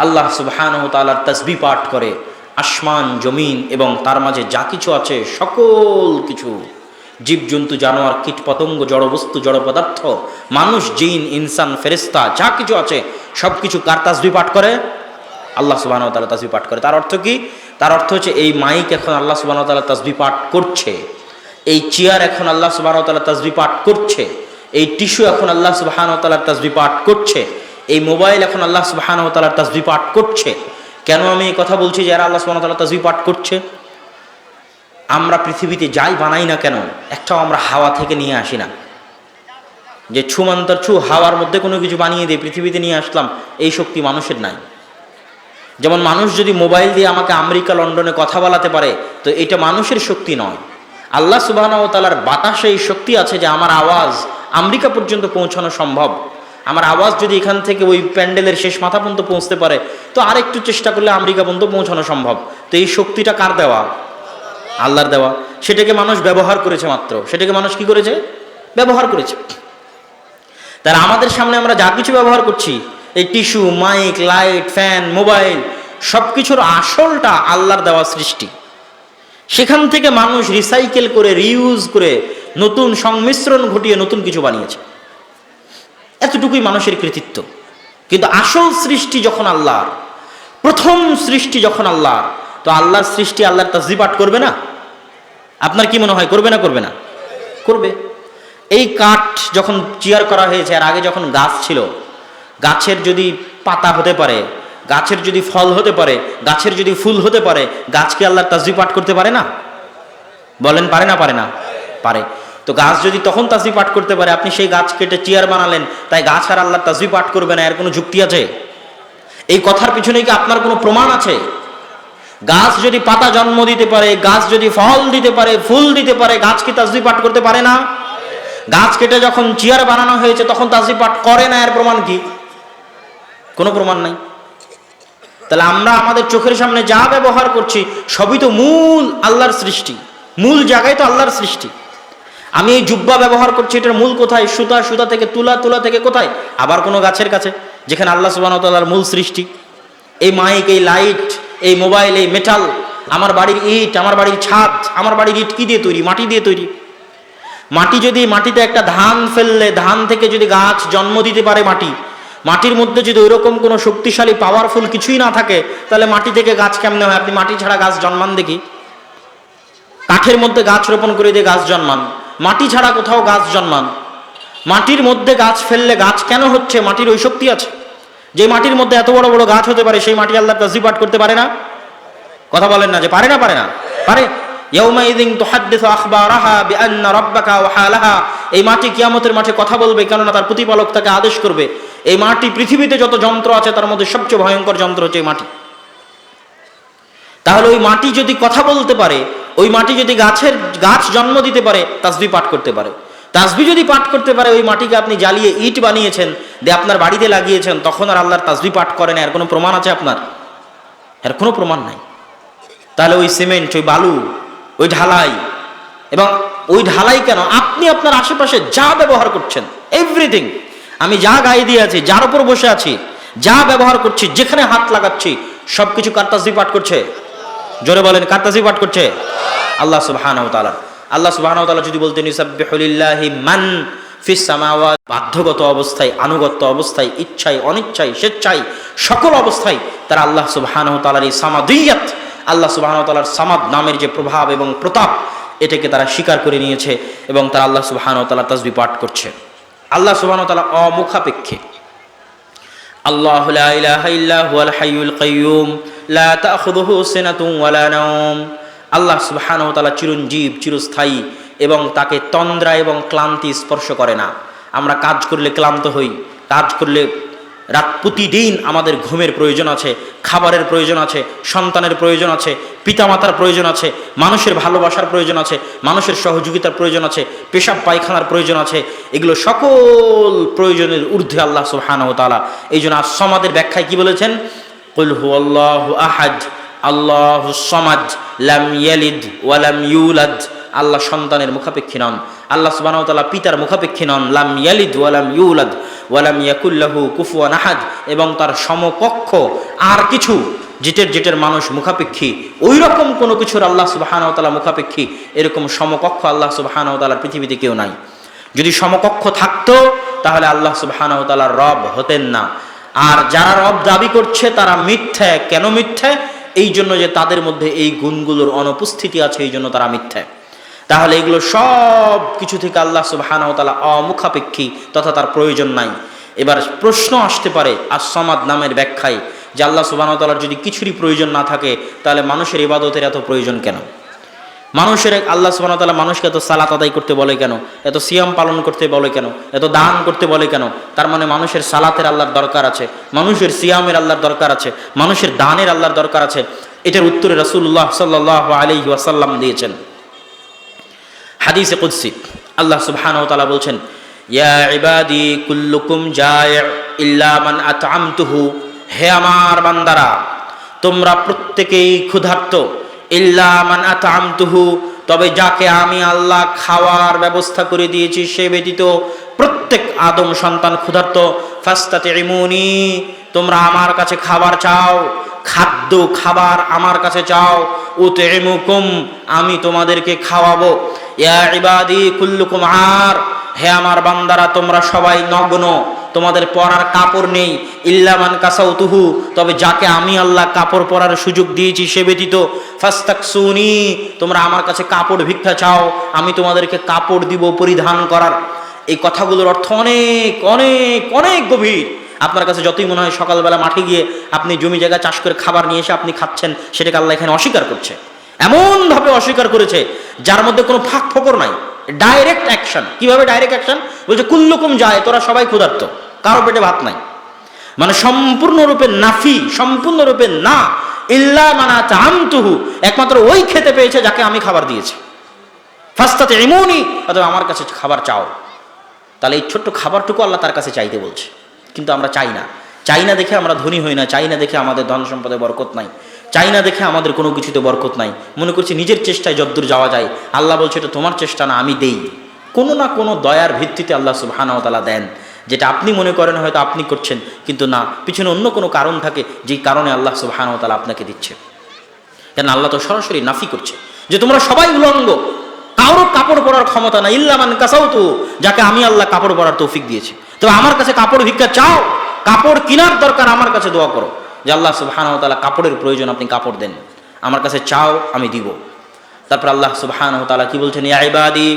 আল্লাহ সুবহানাহু ওয়া তাআলার তাসবিহ পাঠ করে আসমান, জমিন এবং তার মাঝে যা কিছু আছে সকল কিছু, জীবজন্তু, জানোয়ার, কীট পতঙ্গ, জড়বস্তু, জড় পদার্থ, মানুষ, জিন, ইনসান, ফেরেশতা, যা কিছু আছে সব কিছু কার তাসবিহ পাঠ করে? আল্লাহ সুবহানাহু ওয়া তাআলা তাসবিহ পাঠ করে। তার অর্থ কি? তার অর্থ হচ্ছে এই মাইক এখন আল্লাহ সুবহানাহু ওয়া তাআলা তাসবিহ পাঠ করছে, এই চেয়ার এখন আল্লাহ সুবহানাহু ওয়া তাআলা তাসবিহ পাঠ করছে, এই টিস্যু এখন আল্লাহ সুবহানাহু ওয়া তাআলা তাসবিহ পাঠ করছে, এই মোবাইল এখন আল্লাহ সুবহানাহু ওয়া তাআলা তাসবিহ পাঠ করছে। কেন আমি এই কথা বলছি যে এরা আল্লাহ সুবহানাহু ওয়া তাআলা তাসবিহ পাঠ করছে? আমরা পৃথিবীতে যাই বানাই না কেন, একটাও আমরা হাওয়া থেকে নিয়ে আসি না। যে ছুমন্তর ছু হাওয়ার মধ্যে কোনো কিছু বানিয়ে দিয়ে পৃথিবীতে নিয়ে আসলাম, এই শক্তি মানুষের নাই। যেমন মানুষ যদি মোবাইল দিয়ে আমাকে আমেরিকা, লন্ডনে কথা বলাতে পারে, তো এটা মানুষের শক্তি নয়। আল্লাহ সুবহানাহু ওয়া তাআলার বাতাসে এই শক্তি আছে যে আমার আওয়াজ আমেরিকা পর্যন্ত পৌঁছানো সম্ভব। আমার আওয়াজ যদি এখান থেকে ওই প্যান্ডেলের শেষ মাথা পর্যন্ত পৌঁছতে পারে, তো আরেকটু চেষ্টা করলে আমেরিকা পর্যন্ত পৌঁছানো সম্ভব। তো এই শক্তিটা কার দেওয়া? আল্লাহর দেওয়া। সেটাকে মানুষ ব্যবহার করেছে মাত্র। সেটাকে মানুষ কি করেছে? ব্যবহার করেছে। তার আমাদের সামনে আমরা যা কিছু ব্যবহার করছি, এই tissue, mike, light, fan, mobile, সব কিছুর আসলটা আল্লাহর দেওয়া সৃষ্টি। সেখান থেকে মানুষ রিসাইকেল করে, রিইউজ করে, নতুন সংমিশ্রণ ঘটিয়ে নতুন কিছু বানিয়েছে। এতটুকুই মানুষের কৃতিত্ব। কিন্তু আসল সৃষ্টি যখন আল্লাহর, প্রথম সৃষ্টি যখন আল্লাহর, তো আল্লাহর সৃষ্টি আল্লাহর তাসবিহ পাঠ করবে না? আপনার কি মনে হয় করবে না? করবে না? করবে। এই কাঠ যখন চেয়ার করা হয়েছে, আর আগে যখন গাছ ছিল, গাছের যদি পাতা হতে পারে, গাছের যদি ফল হতে পারে, গাছের যদি ফুল হতে পারে, গাছ কি আল্লাহর তাসবিহ পাঠ করতে পারে না? বলেন পারে না? পারে না? পারে। তো গাছ যদি তখন তাসবিহ পাঠ করতে পারে, আপনি সেই গাছ কেটে চেয়ার বানালেন, তাই গাছ আর আল্লাহর তাসবিহ পাঠ করবে না, এর কোনো যুক্তি আছে? এই কথার পিছনে কি আপনার কোনো প্রমাণ আছে? গাছ যদি পাতা জন্ম দিতে পারে, গাছ যদি ফল দিতে পারে, ফুল দিতে পারে, গাছ কি তাসবিহ পাঠ করতে পারে না? গাছ কেটে যখন চেয়ার বানানো হয়েছে তখন তাসবিহ পাঠ করে না, এর প্রমাণ কি? কোনো প্রমাণ নাই। তাহলে আমরা আমাদের চোখের সামনে যা ব্যবহার করছি সবই তো মূল আল্লাহর সৃষ্টি, মূল জায়গায় তো আল্লাহর সৃষ্টি। আমি এই জুব্বা ব্যবহার করছি, এটার মূল কোথায়? সুতা, সুতা থেকে তুলা, তুলা থেকে কোথায়? আবার কোনো গাছের কাছে, যেখানে আল্লাহ সুবহানাহু ওয়া তাআলার মূল সৃষ্টি। এই মাইক, এই লাইট, এই মোবাইল, এই মেটাল, আমার বাড়ির ইট, আমার বাড়ির ছাদ, আমার বাড়ির ইট কি দিয়ে তৈরি? মাটি দিয়ে তৈরি। মাটি যদি, মাটিতে একটা ধান ফেললে ধান থেকে যদি গাছ জন্ম দিতে পারে, মাটির মধ্যে যদি ওইরকম কোনো শক্তিশালী পাওয়ারফুল কিছুই না থাকে, তাহলে মাটি থেকে গাছ কেমনে হয়? আপনি মাটি ছাড়া গাছ জন্মান দেখি? কাঠের মধ্যে গাছ রোপণ করে দিয়ে গাছ জন্মান, মাটি ছাড়া কোথাও গাছ জন্মান? মাটির মধ্যে গাছ ফেললে গাছ কেন হচ্ছে? মাটির ওই শক্তি আছে। যে মাটির মধ্যে এত বড় বড় গাছ হতে পারে, সেই মাটি আল্লাহর তাসবিহ পাঠ করতে পারে না? কথা বলেন না যে পারে না? পারে না? পারে। ইয়াউমাইযিন তুহাদ্দিসু আখবারাহা বিআন্না রাব্বাকা ওয়া হালাহা। এই মাটি কিয়ামতের মাঠে কথা বলবে, কেননা তার প্রতিপালক তাকে আদেশ করবে। এই মাটি, পৃথিবীতে যত যন্ত্র আছে তার মধ্যে সবচেয়ে ভয়ঙ্কর যন্ত্র হচ্ছে এই মাটি। তাহলে ওই মাটি যদি কথা বলতে পারে, ওই মাটি যদি গাছ জন্ম দিতে পারে, তাসবিহ পাঠ করতে পারে। তাসবিহ যদি পাঠ করতে পারে, ওই মাটিকে আপনি জ্বালিয়ে ইট বানিয়েছেন, দিয়ে আপনার বাড়িতে লাগিয়েছেন, তখন আর আল্লাহর তাসবিহ পাঠ করেন, এর কোনো প্রমাণ আছে আপনার? এর কোনো প্রমাণ নাই। তাহলে ওই সিমেন্ট, ওই বালু, ওই ঢালাই, এবং ওই ঢালাই কেন, আপনি আপনার আশেপাশে যা ব্যবহার করছেন, এভরিথিং, আমি যা গায়ে দিয়ে আছি, যার উপর বসে আছি, যা ব্যবহার করছি, যেখানে হাত লাগাচ্ছি, সবকিছু কার তাসবিহ পাঠ করছে? জোরে বলেন, কার তাসবিহ পাঠ করছে? আল্লাহ সুবহানাহু ওয়া তাআলা। আল্লাহ সুবহানাহু ওয়া তাআলা যদি বলতেন ইউসাব্বিহু লিল্লাহি মান ফিস সামাওয়াত, বাধ্যগত অবস্থায়, আনুগত্য অবস্থায়, ইচ্ছায়, অনিচ্ছায়, স্বেচ্ছায়, সকল অবস্থায় তারা আল্লাহ সুবহানাহু ওয়া তাআলার এই সামাদিয়াত, আল্লাহ সুবহানাহু ওয়া তাআলার সামাদ নামের যে প্রভাব এবং প্রতাপ, এটাকে তারা স্বীকার করে নিয়েছে এবং তারা আল্লাহ সুবহানাহু ওয়া তাআলার তাসবিহ পাঠ করছে। আল্লাহ সুবহানাহু ওয়া তাআলা অমুখাপেক্ষী। আল্লাহু লা ইলাহা ইল্লা হুয়াল হাইয়ুল কাইয়্যুম লা তাখুযুহু সিনাতুন ওয়ালা নাওম। আল্লাহ সুবহানাহু ওয়া তাআলা চিরঞ্জীব, চিরস্থায়ী, এবং তাকে তন্দ্রা এবং ক্লান্তি স্পর্শ করে না। আমরা কাজ করলে ক্লান্ত হই, কাজ করলে প্রতিদিন আমাদের ঘুমের প্রয়োজন আছে, খাবারের প্রয়োজন আছে, সন্তানের প্রয়োজন আছে, পিতামাতার প্রয়োজন আছে, মানুষের ভালোবাসার প্রয়োজন আছে, মানুষের সহযোগিতার প্রয়োজন আছে, পেশাব পায়খানার প্রয়োজন আছে। এগুলো সকল প্রয়োজনের ঊর্ধ্বে আল্লাহ সুবহানাহু ওয়া তাআলা। এই জন্য as-সামাদের ব্যাখ্যায় কি বলেছেন? কুল হুয়াল্লাহু আহাদ আল্লাহুস সামাদ লাম ইয়ালিদ ওয়া লাম ইউলাদ। আল্লাহ সন্তানের মুখাপেক্ষী নন, আল্লাহ সুবহানাহু ওয়া তাআলা পিতার মুখাপেক্ষী নন। লাম ইয়ালিদ ওয়া লাম ইউলাদ ওয়া লাম ইয়াকুল লাহু কুফুয়ান আহাদ। এবং তার সমকক্ষ আর কিছু, যেটার মানুষ মুখাপেক্ষী, ওই রকম কোনো কিছুর আল্লাহ সুবহানাহু ওয়া তাআলা মুখাপেক্ষী, এরকম সমকক্ষ আল্লাহ সুবহানাহু ওয়া তাআলার পৃথিবীতে কেউ নাই। যদি সমকক্ষ থাকতো তাহলে আল্লাহ সুবহানাহু ওয়া তাআলা রব হতেন না। আর যারা রব দাবি করছে তারা মিথ্যা। কেন মিথ্যা? এই জন্য যে তাদের মধ্যে এই গুণগুলোর অনুপস্থিতি আছে, এই জন্য তারা মিথ্যা। তাহলে এগুলো সব কিছু থেকে আল্লাহ সুবহানাহু ওয়া তাআলা অমুখাপেক্ষী, তথা তার প্রয়োজন নাই। এবার প্রশ্ন আসতে পারে as-সামাদ নামের ব্যাখ্যায়, যে আল্লাহ সুবহানাহু ওয়া তাআলার যদি কিছুরই প্রয়োজন না থাকে, তাহলে মানুষের ইবাদতের এত প্রয়োজন কেন? মানুষের আল্লাহ সুবহানাহু ওয়া তাআলা মানুষকে এত সালাত আদায় করতে বলে কেন? এত সিয়াম পালন করতে বলে কেন? এত দান করতে বলে কেন? তার মানে মানুষের সালাতের আল্লাহর দরকার আছে, মানুষের সিয়ামের আল্লাহর দরকার আছে, মানুষের দানের আল্লাহর দরকার আছে। এটার উত্তরে রাসূলুল্লাহ সাল্লাল্লাহু আলাইহি ওয়াসাল্লাম দিয়েছেন। হাদিসে কুদসি আল্লাহ সুবহানাহু ওয়া তাআলা বলছেন, ইয়া ইবাদি কুল্লুকুম জায়' ইল্লা মান আত'আমতুহু। হে আমার বান্দারা, তোমরা প্রত্যেকেই ক্ষুধার্ত, ইল্লা মান আত'আমতুহু, তবে যাকে আমি আল্লাহ খাওয়ার ব্যবস্থা করে দিয়েছি সে ব্যতীত প্রত্যেক আদম সন্তান ক্ষুধার্ত। ফাস্তাতিমুনি, তোমরা আমার কাছে খাবার চাও। খাদ্য খাবার আমার কাছে চাও, উতইমুকুম আমি তোমাদেরকে খাওয়াবো। ইয়া ইবাদি কুল্লুকুম আর, হে আমার বান্দারা তোমরা সবাই নগ্ন, তোমাদের পরার কাপড় নেই। ইল্লা মান কাসাউতুহু, তবে যাকে আমি আল্লাহ কাপড় পরার সুযোগ দিয়েছি সে ব্যতীত। ফাস্তাকসুনি, তোমরা আমার কাছে কাপড় ভিক্ষা চাও, আমি তোমাদেরকে কাপড় দিব পরিধান করার। এই কথাগুলোর অর্থ অনেক অনেক অনেক গভীর। আপনার কাছে যতই মনে হয় সকালবেলা মাঠে গিয়ে আপনি জমি জায়গা চাষ করে খাবার নিয়ে এসে আপনি খাচ্ছেন, সেটাকে আল্লাহ এখানে অস্বীকার করছে, এমনভাবে অস্বীকার করেছে যার মধ্যে কোনো ফাঁক ফোকর নাই, ডাইরেক্ট অ্যাকশন। কিভাবে ডাইরেক্ট অ্যাকশন? বলছে কুল্লুকুম যায়, তোরা সবাই ক্ষুধার্ত, কারো পেটে ভাত নাই, মানে সম্পূর্ণরূপে নাফি, সম্পূর্ণরূপে না। ইল্লা মানা তাআমতুহু, একমাত্র ওই খেতে পেয়েছে যাকে আমি খাবার দিয়েছি। ফাস্তাতিমুনি, অথবা আমার কাছে খাবার চাও। তাহলে এই ছোট্ট খাবারটুকু আল্লাহ তার কাছে চাইতে বলছে, কিন্তু আমরা চাই না। চাই না দেখে আমরা ধনী হই না, চাই না দেখে আমাদের ধন সম্পদে বরকত নাই, চাই না দেখে আমাদের কোনো কিছুতে বরকত নাই। মনে করছি নিজের চেষ্টায় যদ্দূর যাওয়া যায়। আল্লাহ বলছে এটা তোমার চেষ্টা না, আমি দেই। কোনো না কোনো দয়ার ভিত্তিতে আল্লাহ সুবহানাহু ওয়া তাআলা দেন, যেটা আপনি মনে করেন হয়তো আপনি করছেন, কিন্তু না, পিছনে অন্য কোনো কারণ থাকে যেই কারণে আল্লাহ সুবহানাহু ওয়া তাআলা আপনাকে দিচ্ছে। কেন আল্লাহ তো সরাসরি নাফি করছে যে তোমরা সবাই উলঙ্গ, কারোর কাপড় পরার ক্ষমতা নাই। ইল্লা মান কাসাউতু, যাকে আমি আল্লাহ কাপড় পরার তৌফিক দিয়েছি। তো আমার কাছে কাপড় ভিক্ষা চাও, কাপড় কেনার দরকার আমার কাছে দোয়া করো যে আল্লাহ সুবহানাহু ওয়া তাআলা কাপড়ের প্রয়োজন, আপনি কাপড় দেন, আমার কাছে চাও আমি দিব। তারপর আল্লাহ সুবহানাহু ওয়া তাআলা কি বলছেন? ইয়া ইবাদি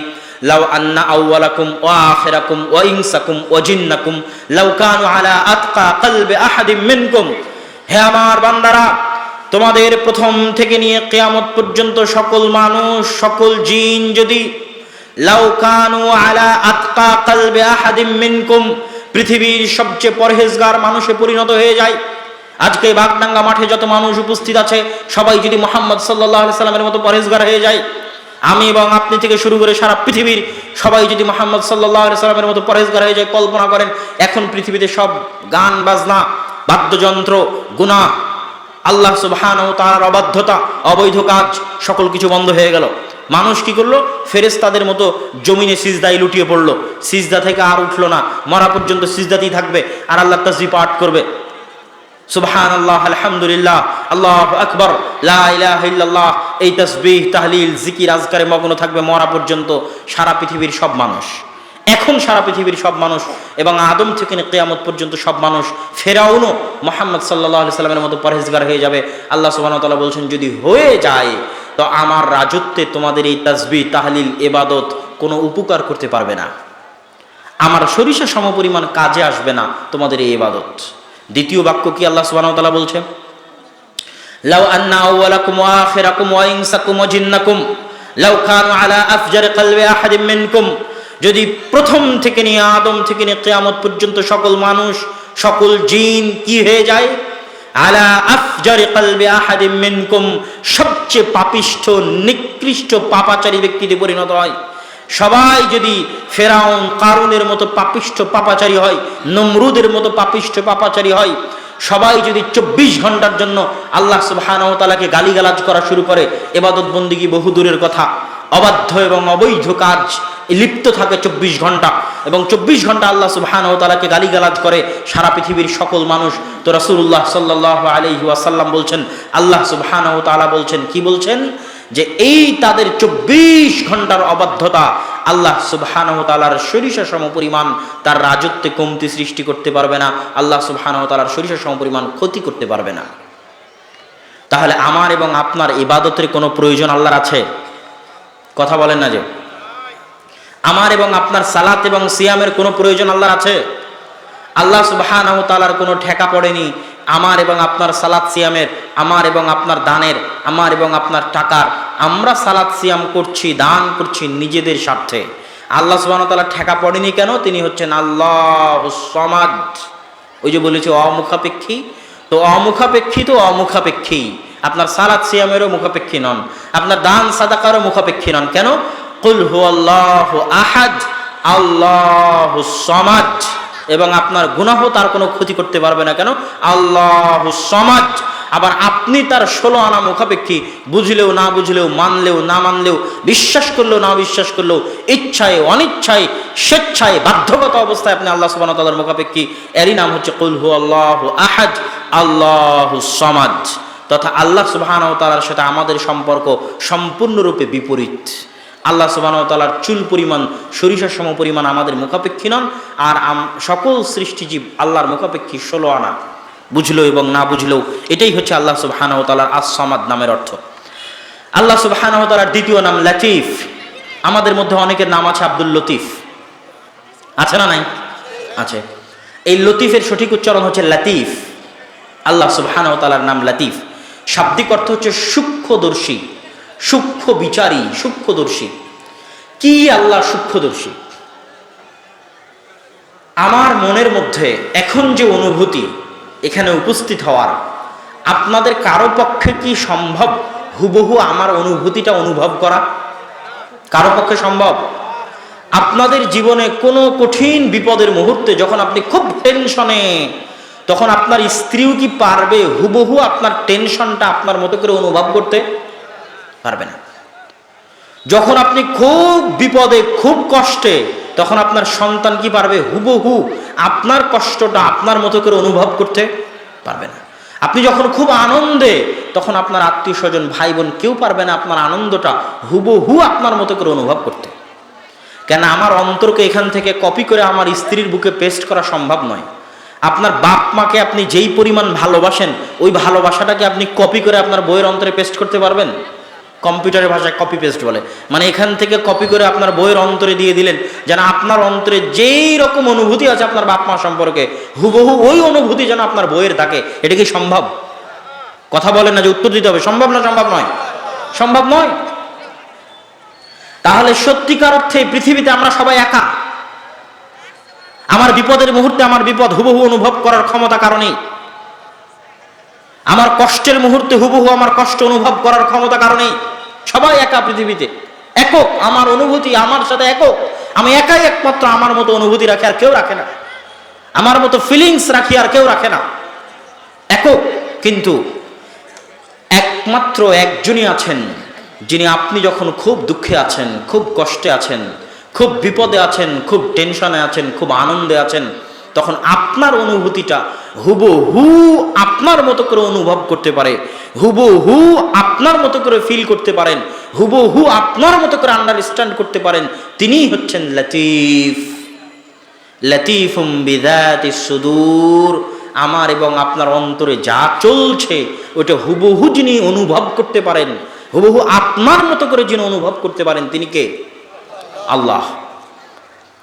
লাউ আন্না আউওয়ালাকুম ওয়া আখিরাকুম ওয়া ইনসাকুম ওয়া জিন্নাকুম লাউ কানু আলা আতকা কলবি আহাদিম মিনকুম, হে আমার বান্দারা, তোমাদের প্রথম থেকে নিয়ে কিয়ামত পর্যন্ত সকল মানুষ সকল জিন যদি লাউ কানু আলা আতকা কলবি আহাদিম মিনকুম, পৃথিবীর সবচেয়ে পরহেজগার মানুষে পরিণত হয়ে যায়। আজকে বাগডাঙ্গা মাঠে যত মানুষ উপস্থিত আছে সবাই যদি মুহাম্মদ সাল্লাল্লাহু আলাইহি সাল্লামের মতো পরহেজগার হয়ে যায়, আমি এবং আপনি থেকে শুরু করে সারা পৃথিবীর সবাই যদি মুহাম্মদ সাল্লাল্লাহু আলাইহি সাল্লামের মতো পরহেজগার হয়ে যায়, কল্পনা করেন এখন পৃথিবীতে সব গান বাজনা, বাদ্যযন্ত্র, গুনাহ, আল্লাহ সুবহানাহু ওয়া তাআলার অবাধ্যতা, অবৈধ কাজ, সকল কিছু বন্ধ হয়ে গেল। মানুষ কি করলো? ফেরেশতাদের মতো জমিনে সিজদায় লুটিয়ে পড়লো, সিজদা থেকে আর উঠলো না, মরা পর্যন্ত সিজদাতেই থাকবে আর আল্লাহর তাসবিহ পাঠ করবে। সুবহানাল্লাহ, আলহামদুলিল্লাহ, আল্লাহু আকবার, লা ইলাহা ইল্লাল্লাহ, এই তাসবিহ তাহলিল জিকির আজকারে মগ্ন থাকবে মরা পর্যন্ত সারা পৃথিবীর সব মানুষ। এখন সারা পৃথিবীর সব মানুষ এবং আদম থেকে কিয়ামত পর্যন্ত সব মানুষ, ফেরাউনও মুহাম্মদ সাল্লাল্লাহু আলাইহি সাল্লামের মতো পরহেজগার হয়ে যাবে। আল্লাহ সুবহানাহু ওয়া তাআলা বলছেন যদি হয়ে যায় তো আমার রাজত্বে তোমাদের এই তাসবিহ তাহলিল ইবাদত কোনো উপকার করতে পারবে না, আমার সরিষা সমপরিমাণ কাজে আসবে না তোমাদের এই ইবাদত। দ্বিতীয় বাক্য কি আল্লাহ সুবহানাহু ওয়া তাআলা বলছেন? লাউ আন্না আউওয়ালাকুম ওয়া আখিরাকুম ওয়া ইনসাকুম ওয়া জিন্নাকুম লাউ কানু আলা আফজারি কলবি আহাদিম মিনকুম, যদি প্রথম থেকে নিয়ে আদম থেকে নিয়ে কিয়ামত পর্যন্ত সকল মানুষ সকল জিন কি হয়ে যায়? আলা আফজারি কলবি আহাদিম মিনকুম, সবচেয়ে পাপিষ্ঠ নিকৃষ্ট পাপাচারী ব্যক্তিতে পরিণত হয়। সবাই যদি ফেরাউন কারুনের মতো পাপিষ্ঠ পাপাচারী হয়, নমরুদের মতো পাপিষ্ঠ পাপাচারী হয়, সবাই যদি 24 ঘন্টার জন্য আল্লাহ সুবহানাহু ওয়া তাআলাকে গালিগালাজ করা শুরু করে, ইবাদত বন্দেগী বহু দূরের কথা, অবাধ্য এবং অবৈধ কাজ লিপ্ত থাকে 24 ঘন্টা, এবং 24 ঘন্টা আল্লাহ সুবহানাহু ওয়া তাআলাকে গালিগালাজ করে সারা পৃথিবীর সকল মানুষ, তো রাসূলুল্লাহ সাল্লাল্লাহু আলাইহি ওয়াসাল্লাম বলছেন, আল্লাহ সুবহানাহু ওয়া তাআলা বলছেন, কি বলছেন? যে এই তাদের 24 ঘন্টার অবাধ্যতা আল্লাহ সুবহানাহু ওয়া তাআলার সরিষা সমপরিমাণ তার রাজত্বে কমতি সৃষ্টি করতে পারবে না, আল্লাহ সুবহানাহু ওয়া তাআলার সরিষা সমপরিমাণ ক্ষতি করতে পারবে না। তাহলে আমার এবং আপনার ইবাদতের কোনো প্রয়োজন আল্লাহর আছে? কথা বলেন না যে আমার এবং আপনার সালাত এবং সিয়ামের কোনো প্রয়োজন আল্লাহর আছে? আল্লাহ সুবহানাহু ওয়া তাআলার কোনো ঠেকা পড়েনি আমার এবং আপনার সালাত সিয়ামের, আমার এবং আপনার দানের, আমার এবং আপনার টাকার। আমরা সালাত সিয়াম করছি, দান করছি নিজেদের স্বার্থে। আল্লাহ সুবহানাহু ওয়া তাআলা ঠেকা পড়েনি কেন? তিনি হচ্ছেন আল্লাহুস সামাদ। ওই যে বলেছে অমুখাপেক্ষী, তো অমুখাপেক্ষী তো অমুখাপেক্ষী। আপনার সালাত সিয়ামেরও মুখাপেক্ষী নন, আপনার দান সাদাকারও মুখাপেক্ষী নন। কেন? কুল হুয়াল্লাহু আহাদ আল্লাহুস সামাদ। এবং আপনার গুনাহ তার কোনো ক্ষতি করতে পারবে না। কেন? আল্লাহুস সামাদ। আবার আপনি তার 16 আনা মুখাপেক্ষী, বুঝলেও না বুঝলেও, মানলেও না মানলেও, বিশ্বাস করলেও না বিশ্বাস করলেও, ইচ্ছায় অনিচ্ছায়, স্বেচ্ছায় বাধ্যগত অবস্থায় আপনি আল্লাহ সুবহানাহু ওয়া তাআলার মুখাপেক্ষী। এরই নাম হচ্ছে কুল হুয়াল্লাহু আহাদ আল্লাহুস সামাদ, তথা আল্লাহ সুবহানাহু ওয়া তাআলার সাথে আমাদের সম্পর্ক সম্পূর্ণরূপে বিপরীত। আল্লাহ সুবহানাহু ওয়া তাআলার চুল পরিমাণ, সরিষার সম পরিমাণ আমাদের মুখাপেক্ষী নন, আর সকল সৃষ্টিজীব আল্লাহর মুখাপেক্ষী 16 আনা। বুঝলো এবং না বুঝলেও এটাই হচ্ছে আল্লাহ সুবহানাহু ওয়া তাআলার আস-সামাদ নামের অর্থ। আল্লাহ সুবহানাহু ওয়া তাআলার দ্বিতীয় নাম লতিফ। আমাদের মধ্যে অনেকের নাম আছে আব্দুল লতিফ, আছে না নাই? আছে। এই লতিফের সঠিক উচ্চারণ হচ্ছে লতিফ। আল্লাহ সুবহানাহু ওয়া তাআলার নাম লতিফ। শাব্দিক অর্থ হচ্ছে সূক্ষ্মদর্শী, সূক্ষ্ম বিচারী, সূক্ষ্মদর্শী। কি আল্লাহ সূক্ষ্মদর্শী? আমার মনের মধ্যে এখন যে অনুভূতি এখানে উপস্থিত হওয়ার, আপনাদের কারো পক্ষে কি সম্ভব হুবহু আমার অনুভূতিটা অনুভব করা? কারো পক্ষে সম্ভব? আপনাদের জীবনে কোনো কঠিন বিপদের মুহূর্তে যখন আপনি খুব টেনশনে, তখন আপনার স্ত্রীও কি পারবে হুবহু আপনার টেনশনটা আপনার মতো করে অনুভব করতে? পারবে না। যখন আপনি খুব বিপদে, খুব কষ্টে, তখন আপনার সন্তান কি পারবে হুবহু আপনার কষ্টটা আপনার মতো করে অনুভব করতে? পারবে না। আপনি যখন খুব আনন্দে, তখন আপনার আত্মীয় স্বজন, ভাই বোন কেউ পারবে না আপনার আনন্দটা হুবহু আপনার মতো করে অনুভব করতে। কেন? আমার অন্তরকে এখান থেকে কপি করে আমার স্ত্রীর বুকে পেস্ট করা সম্ভব নয়। আপনার বাপ মাকে আপনি যেই পরিমাণ ভালোবাসেন, ওই ভালোবাসাটাকে আপনি কপি করে আপনার বইয়ের অন্তরে পেস্ট করতে পারবেন? কম্পিউটারের ভাষায় কপি পেস্ট বলে, মানে এখান থেকে কপি করে আপনার বইয়ের অন্তরে দিয়ে দিলেন, যেন আপনার অন্তরে যেই রকম অনুভূতি আছে আপনার বাপ মা সম্পর্কে, হুবহু ওই অনুভূতি যেন আপনার বইয়ের থাকে। এটা কি সম্ভব? কথা বলেন না যে উত্তর দিতে হবে। সম্ভব না? সম্ভব নয়। সম্ভব নয়। তাহলে সত্যিকার অর্থে পৃথিবীতে আমরা সবাই একা। আমার বিপদের মুহূর্তে আমার বিপদ হুবহু অনুভব করার ক্ষমতা কারণেই, আমার কষ্টের মুহূর্তে হুবহু আমার কষ্ট অনুভব করার ক্ষমতা কারণেই সবাই একা পৃথিবীতে, একক। আমার অনুভূতি আমার সাথে একক। আমি একাই একমাত্র আমার মতো অনুভূতি রাখি, আর কেউ রাখে না। আমার মতো ফিলিংস রাখি, আর কেউ রাখে না। একক। কিন্তু একমাত্র একজনই আছেন, যিনি আপনি যখন খুব দুঃখে আছেন, খুব কষ্টে আছেন, খুব বিপদে আছেন, খুব টেনশনে আছেন, খুব আনন্দে আছেন, তখন আপনার অনুভূতিটা হুবহু আপনার মতো করে অনুভব করতে পারে, হুবহু আপনার মতো করে ফিল করতে পারেন, হুবহু আপনার মতো করে আন্ডারস্ট্যান্ড করতে পারেন। তিনিই হচ্ছেন লতিফ। লতিফুম বিযাতিস সুদূর। আমার এবং আপনার অন্তরে যা চলছে ওটা হুবহু যিনি অনুভব করতে পারেন, হুবহু আপনার মতো করে যিনি অনুভব করতে পারেন, তিনি কে? আল্লাহ।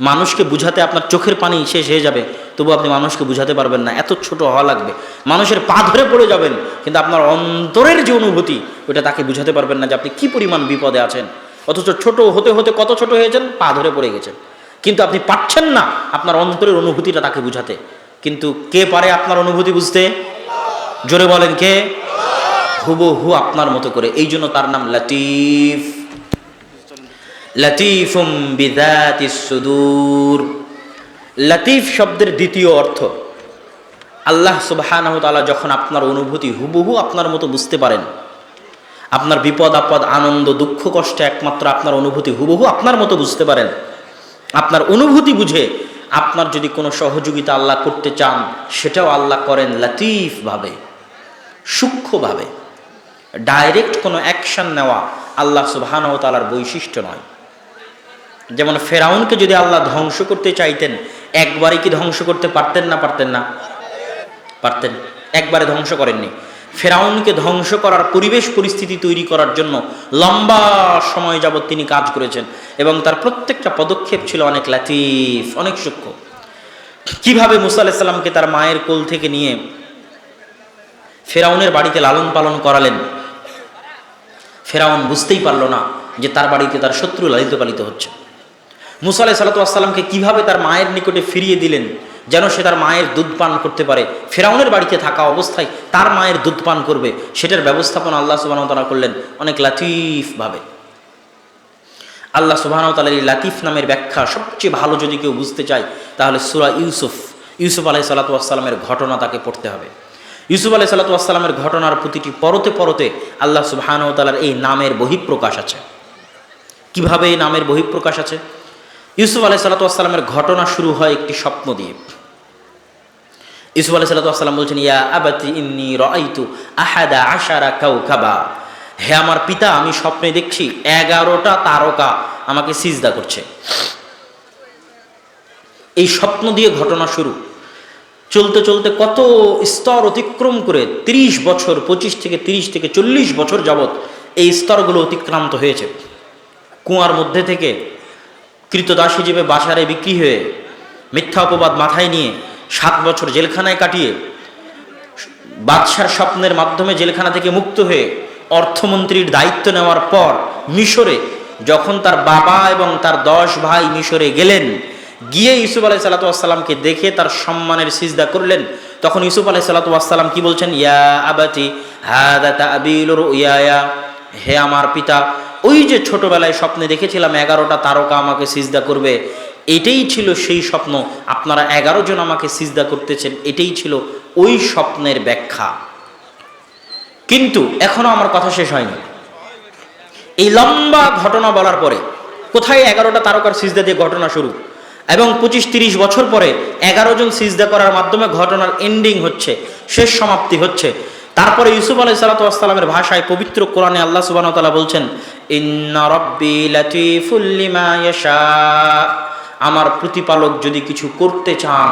মানুষকে বুঝাতে আপনার চোখের পানি শেষ হয়ে যাবে, তবু আপনি মানুষকে বুঝাতে পারবেন না, এত ছোট হওয়া লাগবে। মানুষের পা ধরে পড়ে যাবেন, কিন্তু আপনার অন্তরের যে অনুভূতি ওটা তাকে বুঝাতে পারবেন না যে আপনি কি পরিমাণ বিপদে আছেন। অথচ ছোট হতে হতে কত ছোট হয়েছেন, পা ধরে পড়ে গেছেন, কিন্তু আপনি পারছেন না আপনার অন্তরের অনুভূতিটা তাকে বুঝাতে। কিন্তু কে পারে আপনার অনুভূতি বুঝতে? জোরে বলেন, কে? হুবহু আপনার মতো করে। এই জন্য তার নাম লতিফ। লতিফুম বিযাতিস সুদূর। লতিফ শব্দের দ্বিতীয় অর্থ, আল্লাহ সুবহানাহু ওয়া তাআলা যখন আপনার অনুভূতি হুবহু আপনার মতো বুঝতে পারেন, আপনার বিপদ আপদ, আনন্দ, দুঃখ, কষ্টে একমাত্র আপনার অনুভূতি হুবহু আপনার মতো বুঝতে পারেন, আপনার অনুভূতি বুঝে আপনার যদি কোনো সহযোগিতা আল্লাহ করতে চান, সেটাও আল্লাহ করেন লতিফ ভাবে, সূক্ষ্মভাবে। ডাইরেক্ট কোনো অ্যাকশন নেওয়া আল্লাহ সুবহানাহু ওয়া তাআলার বৈশিষ্ট্য নয়। যেমন ফেরাউনকে যদি আল্লাহ ধ্বংস করতে চাইতেন, একবারে কি ধ্বংস করতে পারতেন না? পারতেন না? পারতেন। একবারে ধ্বংস করেননি। ফেরাউনকে ধ্বংস করার পরিবেশ পরিস্থিতি তৈরি করার জন্য লম্বা সময় যাবৎ তিনি কাজ করেছেন, এবং তার প্রত্যেকটা পদক্ষেপ ছিল অনেক লতিফ, অনেক সূক্ষ্ম। কিভাবে মুসা আলাইহিস সালামকে তার মায়ের কোল থেকে নিয়ে ফেরাউনের বাড়িতে লালন পালন করালেন, ফেরাউন বুঝতেই পারল না যে তার বাড়িতে তার শত্রু লালিত পালিত হচ্ছে। মুসা আলাইহিস সালামকে কিভাবে তার মায়ের নিকটে ফিরিয়ে দিলেন, যেন সে তার মায়ের দুধ পান করতে পারে, ফেরাউনের বাড়িতে থাকা অবস্থায় তার মায়ের দুধ পান করবে, সেটার ব্যবস্থাপনা আল্লাহ সুবহানাহু ওয়া তাআলা করলেন অনেক লতিফ ভাবে। আল্লাহ সুবহানাহু ওয়া তাআলার এই লতিফ নামের ব্যাখ্যা সবচেয়ে ভালো যদি কেউ বুঝতে চায়, তাহলে সূরা ইউসুফ আলাইহিস সালামের ঘটনা তাকে পড়তে হবে। ইউসুফ আলাইহিস সালামের ঘটনার প্রতিটি পরতে পরতে আল্লাহ সুবহানাহু ওয়া তাআলার এই নামের বহিঃপ্রকাশ আছে। কিভাবে এই নামের বহিঃপ্রকাশ আছে? ইউসুফ আলাইহিস সালামের ঘটনা শুরু হয় একটি স্বপ্ন দিয়ে। ইউসুফ আলাইহিস সালাতু ওয়াস সালাম বলছেন, ইয়া আবাতি ইন্নী রাআইতু আহাদা আশারা কাওকাবা, হে আমার পিতা, আমি স্বপ্নে দেখছি 11টা তারকা আমাকে সিজদা করছে। এই স্বপ্ন দিয়ে ঘটনা শুরু। চলতে চলতে কত স্তর অতিক্রম করে 30 বছর, 25 থেকে 30 থেকে 40 বছর যাবৎ এই স্তরগুলো অতিক্রান্ত হয়েছে। কুয়ার মধ্যে থেকে কৃতদাস হিসেবে বাজারে বিক্রি হয়ে, মিথ্যা অপবাদ মাথায় নিয়ে 7 বছর জেলখানায় কাটিয়ে, বাদশার স্বপ্নের মাধ্যমে জেলখানা থেকে মুক্ত হয়ে অর্থমন্ত্রীর দায়িত্ব নেওয়ার পর মিশরে যখন তার বাবা এবং তার 10 ভাই মিশরে গেলেন, গিয়ে ইউসুফ আলাইহিস সালাতু ওয়াস সালামকে দেখে তার সম্মানের সিজদা করলেন, তখন ইউসুফ আলাইহিস সালাতু ওয়াস সালাম কি বলছেন, ইয়া আবাতি হাদা তাবিলু রুয়ায়া, হে আমার পিতা, ওই যে ছোটবেলায় স্বপ্নে দেখেছিলাম 11টা তারকা আমাকে সিজদা করবে, এটাই ছিল সেই স্বপ্ন। আপনারা 11 জন আমাকে সিজদা করতেছেন, এটাই ছিল ওই স্বপ্নের ব্যাখ্যা। কিন্তু এখনো আমার কথা শেষ হয়নি। এই লম্বা ঘটনা বলার পরে কোথায় 11টা তারকার সিজদা দিয়ে ঘটনা শুরু, এবং 25-30 বছর পরে 11 জন সিজদা করার মাধ্যমে ঘটনার এন্ডিং হচ্ছে, শেষ সমাপ্তি হচ্ছে। তারপরে ইউসুফ আলাইহিস সালাতু ওয়াস সালামের ভাষায় পবিত্র কোরআনে আল্লাহ সুবহানাহু ওয়া তাআলা বলছেন, ইন্না রাব্বি লাতীফুল লিমা ইয়াশা, আমার প্রতিপালক যদি কিছু করতে চান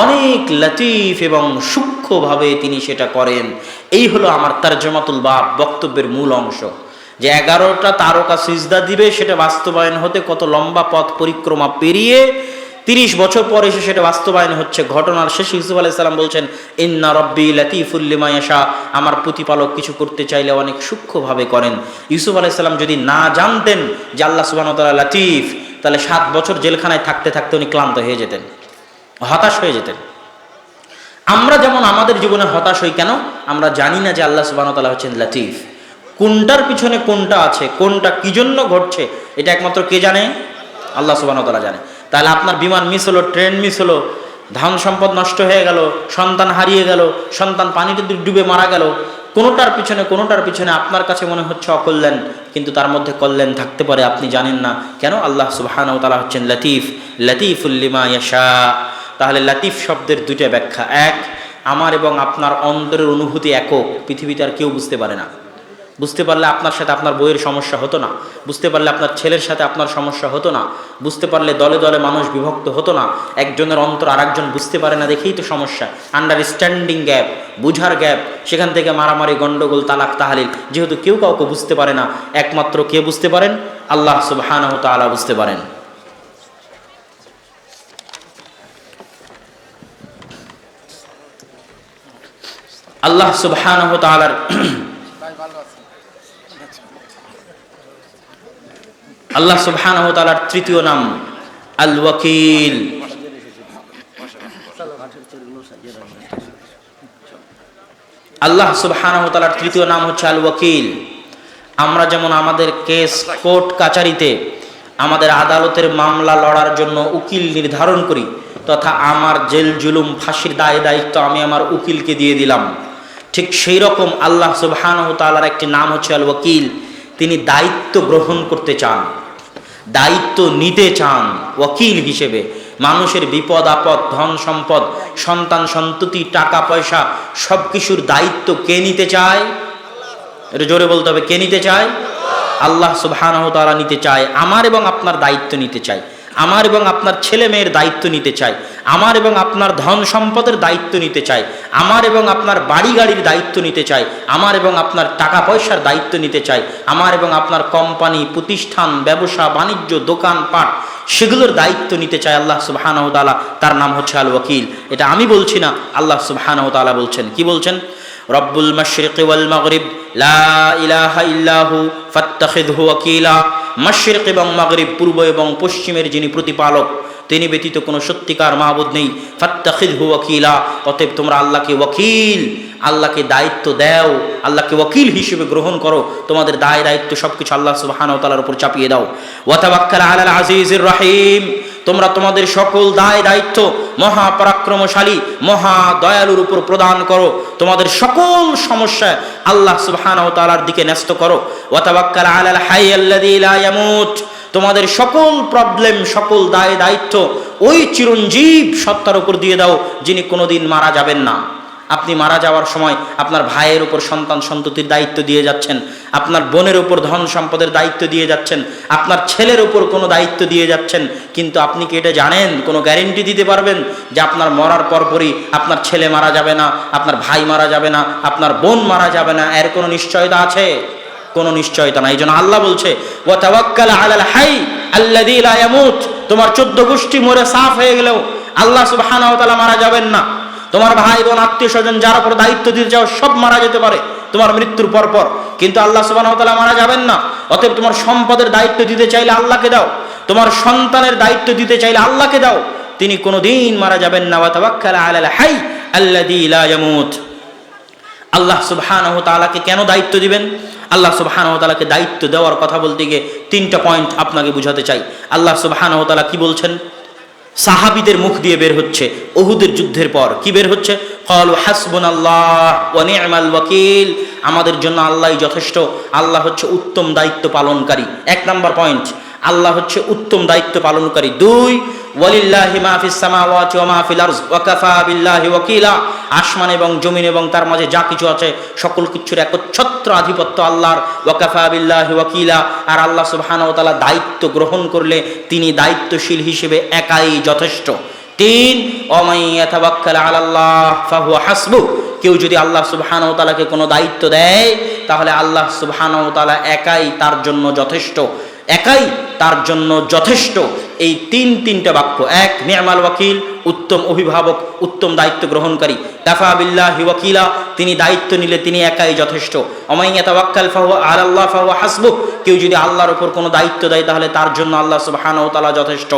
অনেক লতিফ এবং সূক্ষ্মভাবে তিনি সেটা করেন। এই হলো আমার তারজমাতুল বাব, বক্তব্যের মূল অংশ। যে 11টা তারকা সিজদা দিবে সেটা বাস্তবায়ন হতে কত লম্বা পথ পরিক্রমা পেরিয়ে 30 বছর পর এসে সেটা বাস্তবায়ন হচ্ছে। ঘটনার শেষে ইউসুফ আলাইহিস সালাম বলছেন, ইন্না রাব্বি লাতীফুল লিমা ইয়াশা, আমার প্রতিপালক কিছু করতে চাইলে অনেক সূক্ষ্মভাবে করেন। ইউসুফ আলাইহিস সালাম যদি না জানতেন যে আল্লাহ সুবহানাহু ওয়া তাআলা লাতীফ, তাহলে 7 বছর জেলখানায় থাকতে থাকতে উনি ক্লান্ত হয়ে যেতেন, হতাশ হয়ে যেতেন। আমরা যেমন আমাদের জীবনে হতাশ হই কেন? আমরা জানি না যে আল্লাহ সুবহানাহু ওয়া তাআলা হচ্ছেন লাতীফ। কোনটার পিছনে কোনটা আছে, কোনটা কি জন্য ঘটছে, এটা একমাত্র কে জানে? আল্লাহ সুবহানাহু ওয়া তাআলা জানে। তাহলে আপনার বিমান মিস হলো, ট্রেন মিস হলো, ধন সম্পদ নষ্ট হয়ে গেল, সন্তান হারিয়ে গেল, সন্তান পানিতে ডুবে মারা গেল, কোনোটার পিছনে আপনার কাছে মনে হচ্ছে অকল্যাণ, কিন্তু তার মধ্যে কল্যাণ থাকতে পারে, আপনি জানেন না। কেন? আল্লাহ সুবহানাহু ওয়া তাআলা হচ্ছেন লতিফ, লতিফুল লিমা ইয়াশা। তাহলে লতিফ শব্দের দুইটা ব্যাখ্যা। এক, আমার এবং আপনার অন্তরের অনুভূতি একক, পৃথিবীতে আর কেউ বুঝতে পারে না। বুঝতে পারলে আপনার সাথে আপনার বইয়ের সমস্যা হতো না, বুঝতে পারলে আপনার ছেলের সাথে আপনার সমস্যা হতো না, বুঝতে পারলে দলে দলে মানুষ বিভক্ত হতো না। একজনের অন্তর আরেকজন বুঝতে পারে না দেখেই তো সমস্যা। আন্ডারস্ট্যান্ডিং গ্যাপ, বুঝার গ্যাপ, সেখান থেকে মারামারি, গন্ডগোল, তালাক, তাহালিল। যেহেতু কেউ কাউকে বুঝতে পারে না, একমাত্র কে বুঝতে পারেন? আল্লাহ সুবহানাহু ওয়া তাআলা বুঝতে পারেন। আল্লাহ সুবহানাহু ওয়া তাআলার আল্লাহ সুবহানাহু ওয়া তাআলার তৃতীয় নাম আল ওয়াকিল। আল্লাহ সুবহানাহু ওয়া তাআলার তৃতীয় নাম হচ্ছে আল ওয়াকিল। আমরা যেমন আমাদের কেস কোর্ট কাচারিতে আমাদের আদালতের মামলা লড়ার জন্য উকিল নির্ধারণ করি, তথা আমার জেল জুলুম ফাঁসির দায় দায়িত্ব আমি আমার উকিলকে দিয়ে দিলাম, ঠিক সেই রকম আল্লাহ সুবহানাহু ওয়া তাআলার একটি নাম হচ্ছে আল ওয়াকিল। তিনি দায়িত্ব গ্রহণ করতে চান, দায়িত্ব নিতে চান ওয়াকিল হিসেবে। মানুষের বিপদ আপদ, ধন সম্পদ, সন্তান সন্ততি, টাকা পয়সা সব কিছুর দায়িত্ব কে নিতে চায়? এটা জোরে বলতে হবে, কে নিতে চায়? আল্লাহ সুবহানাহু ওয়া তাআলা নিতে চায়। আমার এবং আপনার দায়িত্ব নিতে চায়, আমার এবং আপনার ছেলে মেয়ের দায়িত্ব নিতে চাই, আমার এবং আপনার ধন সম্পদের দায়িত্ব নিতে চাই, আমার এবং আপনার বাড়ি গাড়ির দায়িত্ব নিতে চাই, আমার এবং আপনার টাকা পয়সার দায়িত্ব নিতে চাই, আমার এবং আপনার কোম্পানি, প্রতিষ্ঠান, ব্যবসা বাণিজ্য, দোকানপাট, সেগুলোর দায়িত্ব নিতে চায় আল্লাহ সুবহানাহু ওয়া তাআলা। তার নাম হচ্ছে আল ওয়াকিল। এটা আমি বলছি না, আল্লাহ সুবহানাহু ওয়া তাআলা বলছেন। কি বলছেন? রব্বুল মাশরিকি ওয়াল মাগরিব লা ইলাহা ইল্লাহু ফাত্তাখিযহু ওয়াকিলা। মাশরিক এবং মাগরিব, পূর্ব এবং পশ্চিমের যিনি প্রতিপালক, তিনি ব্যতীত কোনো সত্যিকার মাবুদ নেই। ফাত্তাখিযহু ওয়াকিলা, অতএব তোমরা আল্লাহকে ওয়াকিল, আল্লাহকে দায়িত্ব দাও, আল্লাহকে ওয়াকিল হিসেবে গ্রহণ করো। তোমাদের দায় দায়িত্ব সবকিছু আল্লাহ সুবহানাহু ওয়া তাআলার উপর চাপিয়ে দাও। ওয়া তাওয়াক্কাল আলাল আজিজির রহিম, তোমরা তোমাদের সকল দায় দায়িত্ব মহাপরাক্রমশালী, মহা দয়ালুর উপর প্রদান করো। তোমাদের সকল সমস্যা আল্লাহ সুবহানাহু ওয়া তাআলার দিকে ন্যস্ত করো। ওয়া তাওয়াক্কাল আলাল হাইয়্যিল্লাযী লা ইয়ামুত, তোমাদের সকল প্রবলেম, সকল দায় দায়িত্ব ওই চিরঞ্জীব সত্তার উপর দিয়ে দাও, যিনি কোনোদিন মারা যাবেন না। আপনি মারা যাওয়ার সময় আপনার ভাইয়ের উপর সন্তান সন্ততির দায়িত্ব দিয়ে যাচ্ছেন, আপনার বোনের উপর ধন সম্পদের দায়িত্ব দিয়ে যাচ্ছেন, আপনার ছেলের উপর কোনো দায়িত্ব দিয়ে যাচ্ছেন, কিন্তু আপনি কি এটা জানেন, কোনো গ্যারেন্টি দিতে পারবেন যে আপনার মরার পরপরই আপনার ছেলে মারা যাবে না, আপনার ভাই মারা যাবে না, আপনার বোন মারা যাবে না? এর কোনো নিশ্চয়তা আছে? কোনো নিশ্চয়তা নাই। এই জন্য আল্লাহ বলছে ওয়া তাওয়াক্কাল আলাল হাই আল্লাযী লা ইয়ামুত। তোমার 14 গোষ্ঠী মরে সাফ হয়ে গেলেও আল্লাহ সুবহানাহু ওয়া তাআলা মারা যাবেন না। তোমার ভাই বোন আত্মীয় স্বজন যার উপর দায়িত্ব দিতে যাও সব মারা যেতে পারে তোমার মৃত্যুর পর পর, কিন্তু আল্লাহ সুবহানাহু ওয়া তাআলা মারা যাবেন না। অতএব তোমার সম্পদের দায়িত্ব দিতে চাইলে আল্লাহকে দাও, তোমার সন্তানের দায়িত্ব দিতে চাইলে আল্লাহকে দাও, তিনি কোনোদিন মারা যাবেন না। ওয়া তাওয়াক্কাল আলাল হাই আল্লাযী লা ইয়ামুত। আল্লাহ সুবহানাহু ওয়া তাআলাকে কেন দায়িত্ব দিবেন? আল্লাহ সুবহানাহু ওয়া তাআলাকে দায়িত্ব দেওয়ার কথা বলতে গিয়ে 3টা পয়েন্ট আপনাকে বুঝাতে চাই। আল্লাহ সুবহানাহু ওয়া তাআলা কি বলছেন? সাহাবীদের মুখ দিয়ে বের হচ্ছে উহুদের যুদ্ধের পর কি বের হচ্ছে? ক্বালু হাসবুনাল্লাহ ওয়া নি'মাল ওয়াকিল। আমাদের জন্য আল্লাহই যথেষ্ট, আল্লাহ হচ্ছে উত্তম দায়িত্ব পালনকারী। 1 নাম্বার পয়েন্ট, আল্লাহ হচ্ছে উত্তম দায়িত্ব পালনকারী। 2, ওয়ালিল্লাহি মা ফিস সামাওয়াতি ওয়া মা ফিল আরজ ওয়া কাফা বিল্লাহি ওয়াকিলা। আসমান এবং জমিন এবং তার মাঝে যা কিছু আছে সকল কিছুর একচ্ছত্র আধিপত্য আল্লাহর। ওয়া কাফা বিল্লাহি ওয়াকিলা। আর আল্লাহ সুবহানাহু ওয়া তাআলা দায়িত্ব গ্রহণ করলে তিনি দায়িত্বশীল হিসেবে একাই যথেষ্ট। 3, ওয়া মান ইয়াতাওয়াক্কাল আলাল্লাহ ফাহুয়া হাসবুহ। কেউ যদি আল্লাহ সুবহানাহু ওয়া তাআলাকে কোনো দায়িত্ব দেয় তাহলে আল্লাহ সুবহানাহু ওয়া তাআলা একাই তার জন্য যথেষ্ট, একাই তার জন্য যথেষ্ট। এই তিনটা বাক্য, 1 নি'মাল ওয়াকিল, উত্তম অভিভাবক, উত্তম দায়িত্ব গ্রহণকারী। কাফা বিল্লাহি ওয়াকিলা, তিনি দায়িত্ব নিলে তিনি একাই যথেষ্ট। ওমান ইয়াতাওয়াক্কাল ফাহুয়া আলাল্লাহ ফাহুয়া হাসবুহ। কেউ যদি আল্লাহর উপর কোনো দায়িত্ব দেয় তাহলে তার জন্য আল্লাহ সুবহানাহু ওয়া তাআলা যথেষ্ট।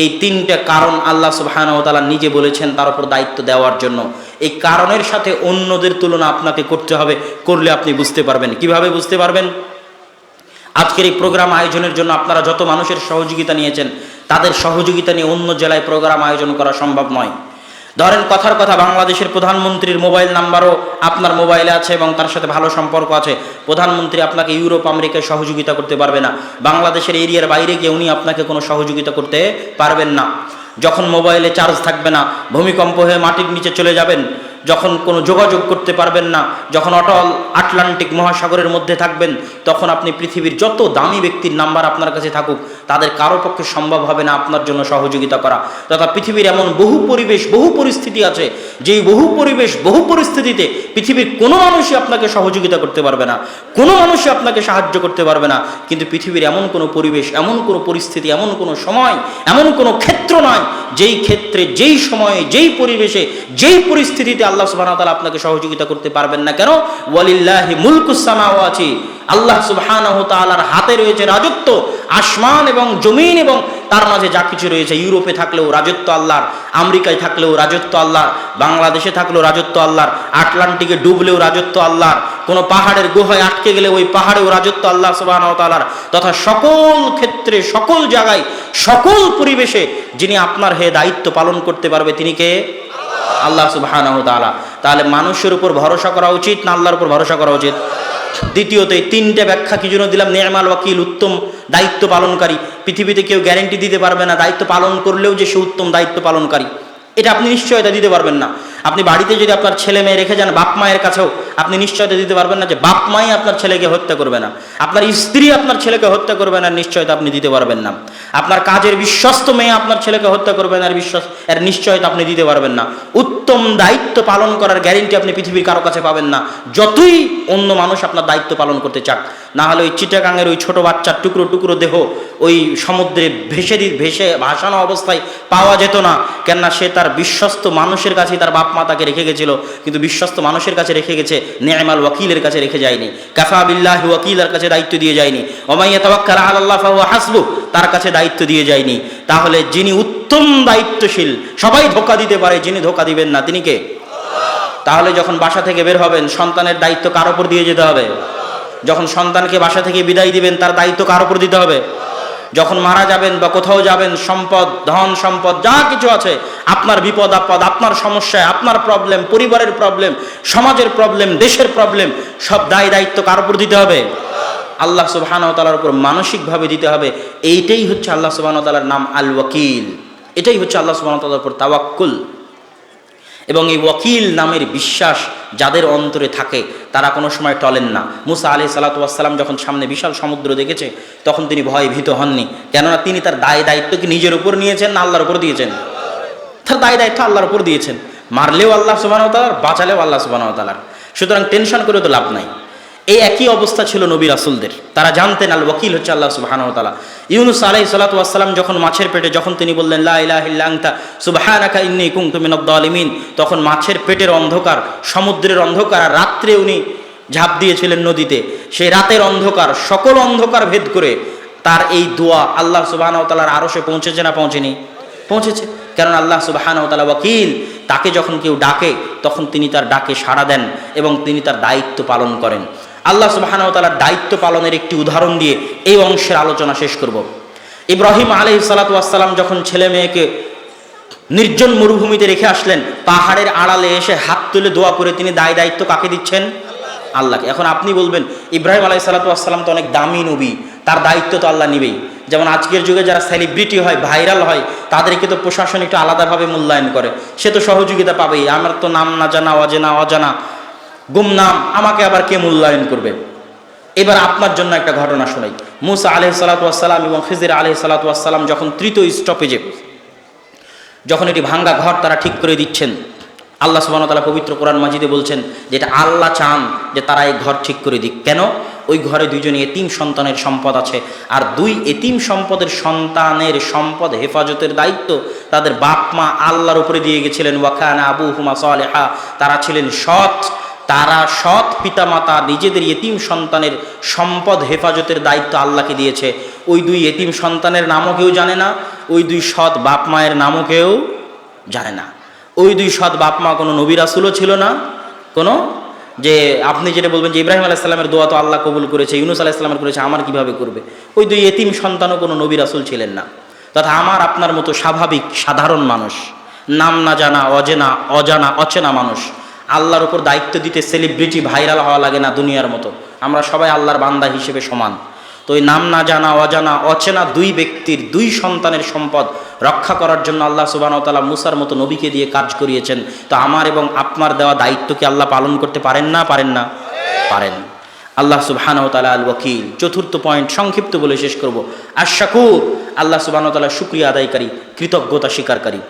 এই 3টা কারণ আল্লাহ সুবহানাহু ওয়া তাআলা নিজে বলেছেন তার উপর দায়িত্ব দেওয়ার জন্য। এই কারণের সাথে অন্যদের তুলনা আপনাকে করতে হবে, করলে আপনি বুঝতে পারবেন। কিভাবে বুঝতে পারবেন? আজকের এই প্রোগ্রাম আয়োজনের জন্য আপনারা যত মানুষের সহযোগিতা নিয়েছেন, তাদের সহযোগিতা নিয়ে অন্য জেলায় প্রোগ্রাম আয়োজন করা সম্ভব নয়। ধরেন কথার কথা, বাংলাদেশের প্রধানমন্ত্রীর মোবাইল নাম্বারও আপনার মোবাইলে আছে এবং তার সাথে ভালো সম্পর্ক আছে। প্রধানমন্ত্রী আপনাকে ইউরোপ আমেরিকায় সহযোগিতা করতে পারবে না, বাংলাদেশের এরিয়ার বাইরে গিয়ে উনি আপনাকে কোনো সহযোগিতা করতে পারবেন না। যখন মোবাইলে চার্জ থাকবে না, ভূমিকম্প হয়ে মাটির নিচে চলে যাবেন, যখন কোনো যোগাযোগ করতে পারবেন না, যখন অটল আটলান্টিক মহাসাগরের মধ্যে থাকবেন, তখন আপনি পৃথিবীর যত দামি ব্যক্তির নাম্বার আপনার কাছে থাকুক, তাদের কারো পক্ষে সম্ভব হবে না আপনার জন্য সহযোগিতা করা। তথা পৃথিবীর এমন বহু পরিবেশ, বহু পরিস্থিতি আছে, যেই বহু পরিবেশ, বহু পরিস্থিতিতে পৃথিবীর কোনো মানুষই আপনাকে সহযোগিতা করতে পারবে না, কোনো মানুষই আপনাকে সাহায্য করতে পারবে না। কিন্তু পৃথিবীর এমন কোনো পরিবেশ, এমন কোনো পরিস্থিতি, এমন কোনো সময়, এমন কোনো ক্ষেত্র নয় যেই ক্ষেত্রে, যেই সময়ে, যেই পরিবেশে, যেই পরিস্থিতিতে আল্লাহ সুবহানাহু ওয়া তাআলা আপনাকে সহযোগিতা করতে পারবেন না। কেন? ওয়ালিল্লাহি মুলকুস সামাওয়াতি। আল্লাহ সুবহানাহু ওয়া তাআলার হাতে রয়েছে রাজত্ব, আসমান এবং জমিন এবং তার মাঝে যা কিছু রয়েছে। ইউরোপে থাকলেও রাজত্ব আল্লাহর, আমেরিকায় থাকলেও রাজত্ব আল্লাহর, বাংলাদেশে থাকলেও রাজত্ব আল্লাহর, আটলান্টিকে ডুবলেও রাজত্ব আল্লাহর, কোনো পাহাড়ের গুহায় আটকে গেলে ওই পাহাড়েও রাজত্ব আল্লাহ সুবহানাহু ওয়া তাআলার। তথা সকল ক্ষেত্রে, সকল জায়গায়, সকল পরিবেশে যিনি আপনার হয়ে দায়িত্ব পালন করতে পারবে তিনি কে? আল্লাহ সুবহানাহু ওয়া তাআলা। তাহলে মানুষের উপর ভরসা করা উচিত না আল্লাহর উপর ভরসা করা উচিত? দ্বিতীয়ত, এই 3টে ব্যাখ্যা কি জন্য দিলাম? নি'মাল ওয়াকিল, উত্তম দায়িত্ব পালনকারী। পৃথিবীতে কেউ গ্যারেন্টি দিতে পারবে না দায়িত্ব পালন করলেও যে সে উত্তম দায়িত্ব পালনকারী, এটা আপনি নিশ্চয়তা দিতে পারবেন না। আপনি বাড়িতে যদি আপনার ছেলে মেয়ে রেখে যান, বাপ মায়ের কাছেও আপনি নিশ্চয়তা দিতে পারবেন না যে বাপ মাই আপনার ছেলেকে হত্যা করবে না, আপনার স্ত্রী আপনার ছেলেকে হত্যা করবে না, নিশ্চয়তা আপনি দিতে পারবেন না। আপনার কাজের বিশ্বস্ত মেয়ে আপনার ছেলেকে হত্যা করবে না, এর নিশ্চয়তা আপনি দিতে পারবেন না। উত্তম দায়িত্ব পালন করার গ্যারেন্টি আপনি পৃথিবীর কারো কাছে পাবেন না, যতই অন্য মানুষ আপনার দায়িত্ব পালন করতে চাক। না হলে ওই চিটাগাঙের ওই ছোট বাচ্চার টুকরো টুকরো দেহ ওই সমুদ্রে ভেসে ভাসানো অবস্থায় পাওয়া যেত না, কেননা সে তার বিশ্বস্ত মানুষের কাছেই তার বাপ মা তাকে রেখে গেছিল, কিন্তু বিশ্বস্ত মানুষের কাছে রেখে গেছে, নি'মাল ওয়াকিলের কাছে রেখে যায়নি, কাফা বিল্লাহি ওয়াকিলের কাছে দায়িত্ব দিয়ে যায়নি, ওয়া মান ইয়াতাওয়াক্কাল আলাল্লাহ ফাহুয়া হাসবুহ, তার কাছে দায়িত্ব দিয়ে যায়নি। তাহলে যিনি উত্তম দায়িত্বশীল, সবাই ধোঁকা দিতে পারে, যিনি ধোঁকা দিবেন না তিনি কে? তাহলে যখন বাসা থেকে বের হবেন, সন্তানের দায়িত্ব কার উপর দিয়ে যেতে হবে? যখন সন্তানকে বাসা থেকে বিদায় দিবেন, তার দায়িত্ব কার উপর দিতে হবে? যখন মারা যাবেন বা কোথাও যাবেন, সম্পদ, ধন সম্পদ যা কিছু আছে, আপনার বিপদ আপদ, আপনার সমস্যায়, আপনার প্রবলেম, পরিবারের প্রবলেম, সমাজের প্রবলেম, দেশের প্রবলেম, সব দায় দায়িত্ব কার উপর দিতে হবে? আল্লাহ সুবহানাহু ওয়া তাআলার উপর মানসিকভাবে দিতে হবে। এইটাই হচ্ছে আল্লাহ সুবহানাহু ওয়া তাআলার নাম আল ওয়াকিল, এটাই হচ্ছে আল্লাহ সুবহানাহু ওয়া তাআলার উপর তাওয়াক্কুল। এবং এই ওয়াকিল নামের বিশ্বাস যাদের অন্তরে থাকে তারা কোনো সময় টলেন না। মুসা আলাইহিস সালাতু ওয়াস সালাম যখন সামনে বিশাল সমুদ্র দেখেছে তখন তিনি ভয়ে ভীত হননি, কেননা তিনি তার দায়িত্ব কি নিজের উপর নিয়েছেন না আল্লাহর উপর দিয়েছেন? তার দায়িত্ব আল্লাহর উপর দিয়েছেন। মারলেও আল্লাহ সুবহানাহু ওয়া তাআলার, বাঁচালেও আল্লাহ সুবহানাহু ওয়া তাআলার। সুতরাং টেনশন করে তো লাভ নাই। এই একই অবস্থা ছিল নবী রাসূলদের, তারা জানতেন আল ওয়াকিল হচ্ছে আল্লাহ সুবহানাহু ওয়া তাআলা। ইউনূস আলাইহিস সালাতু ওয়াস সালাম যখন মাছের পেটে, যখন তিনি বললেন লা ইলাহা ইল্লা আনতা সুবহানাকা ইন্নী কুনতু মিনাদ যালিমিন, তখন মাছের পেটের অন্ধকার, সমুদ্রের অন্ধকার, আর রাত্রে উনি ঝাঁপ দিয়েছিলেন নদীতে, সেই রাতের অন্ধকার, সকল অন্ধকার ভেদ করে তার এই দোয়া আল্লাহ সুবহানাহু ওয়া তাআলার আরশে পৌঁছেছে না পৌঁছেনি? পৌঁছেছে। কারণ আল্লাহ সুবহানাহু ওয়া তাআলা ওয়াকিল, তাকে যখন কেউ ডাকে তখন তিনি তার ডাকে সাড়া দেন এবং তিনি তার দায়িত্ব পালন করেন। আল্লাহ সুবহানাহু ওয়া তাআলার দায়িত্ব পালনের একটি উদাহরণ দিয়ে এই অংশের আলোচনা শেষ করব। ইব্রাহিম আলাইহিস সালাতু ওয়াস সালাম যখন ছেলে মেয়েকে নির্জন মরুভূমিতে রেখে আসলেন, পাহাড়ের আড়ালে এসে হাত তুলে দোয়া করে তিনি দায়িত্ব কাকে দিচ্ছেন? আল্লাহকে। এখন আপনি বলবেন ইব্রাহিম আলাইহিস সালাতু ওয়াস সালাম তো অনেক দামি নবী, তার দায়িত্ব তো আল্লাহ নিবেই। যেমন আজকের যুগে যারা সেলিব্রিটি হয়, ভাইরাল হয়, তাদেরকে তো প্রশাসন একটু আলাদাভাবে মূল্যায়ন করে, সে তো সহযোগিতা পাবেই। আমার তো নাম না জানা, অজানা গুমনাম, আমাকে আবার কে মূল্যায়ন করবে? এবার আপনার জন্য একটা ঘটনা শোনাই। মুসা আলাইহিস সালাতু ওয়াস সালাম এবং খিজির আলাইহিস সালাতু ওয়াস সালাম যখন তৃতীয় স্টপেজে, যখন এটি ভাঙ্গা ঘর তারা ঠিক করে দিচ্ছেন, আল্লাহ সুবহানাহু ওয়া তাআলা পবিত্র কোরআন মাজিদে বলছেন যেটা আল্লাহ চান যে তারা এই ঘর ঠিক করে দিক। কেন? ওই ঘরে দুইজন এতিম সন্তানের সম্পদ আছে, আর দুই এতিম সম্পদের সন্তানের সম্পদ হেফাজতের দায়িত্ব তাদের বাপ মা আল্লাহর উপরে দিয়ে গেছিলেন। ওয়া কানা আবুহুমা সালিহা, তারা ছিলেন সৎ, তারা সৎ পিতামাতা নিজেদের এতিম সন্তানের সম্পদ হেফাজতের দায়িত্ব আল্লাহকে দিয়েছে। ওই দুই এতিম সন্তানের নামও কেউ জানে না, ওই দুই সৎ বাপ মায়ের নামও কেউ জানে না। ওই দুই সৎ বাপ মা কোনো নবী রাসূলও ছিল না, কোনো যে আপনি যেটা বলবেন যে ইব্রাহিম আলাইহিস সালামের দোয়া তো আল্লাহ কবুল করেছে, ইউনূস আলাইহিস সালামের করেছে, আমার কিভাবে করবে? ওই দুই এতিম সন্তানও কোনো নবী রাসূল ছিলেন না। তথা আমার আপনার মতো স্বাভাবিক সাধারণ মানুষ, নাম না জানা, অচেনা মানুষ, আল্লাহর উপর দায়িত্ব দিতে সেলিব্রিটি ভাইরাল হওয়া লাগে না দুনিয়ার মতো। আমরা সবাই আল্লাহর বান্দা হিসেবে সমান। তো ওই নাম না জানা, অচেনা দুই ব্যক্তির দুই সন্তানের সম্পদ রক্ষা করার জন্য আল্লাহ সুবহানাহু ওয়া তাআলা মুসার মতো নবীকে দিয়ে কাজ করিয়েছেন। তো আমার এবং আপনার দেওয়া দায়িত্ব কি আল্লাহ পালন করতে পারেন না? পারেন। আল্লাহ সুবহানাহু ওয়া তাআলা আল ওয়াকিল। চতুর্থ পয়েন্ট সংক্ষিপ্ত বলে শেষ করব, আশ-শাকুর, আল্লাহ সুবহানাহু ওয়া তাআলা শুকরিয়া আদায়কারী, কৃতজ্ঞতা স্বীকারকারী।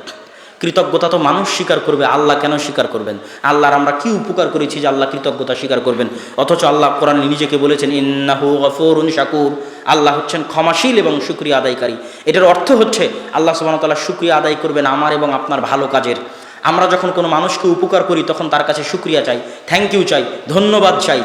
কৃতজ্ঞতা তো মানুষ স্বীকার করবে, আল্লাহ কেন স্বীকার করবেন? আল্লাহর আমরা কি উপকার করেছি যে আল্লাহ কৃতজ্ঞতা স্বীকার করবেন? অথচ আল্লাহ কোরআনে নিজেকে বলেছেন ইন্নাহু গফুরুন শাকুর, আল্লাহ হচ্ছেন ক্ষমাশীল এবং শুকরিয়া আদায়কারী। এটার অর্থ হচ্ছে আল্লাহ সুবহানাহু ওয়া তাআলা শুকরিয়া আদায় করবেন আমার এবং আপনার ভালো কাজের। আমরা যখন কোনো মানুষকে উপকার করি তখন তার কাছে শুকরিয়া চাই, থ্যাংক ইউ চাই, ধন্যবাদ চাই।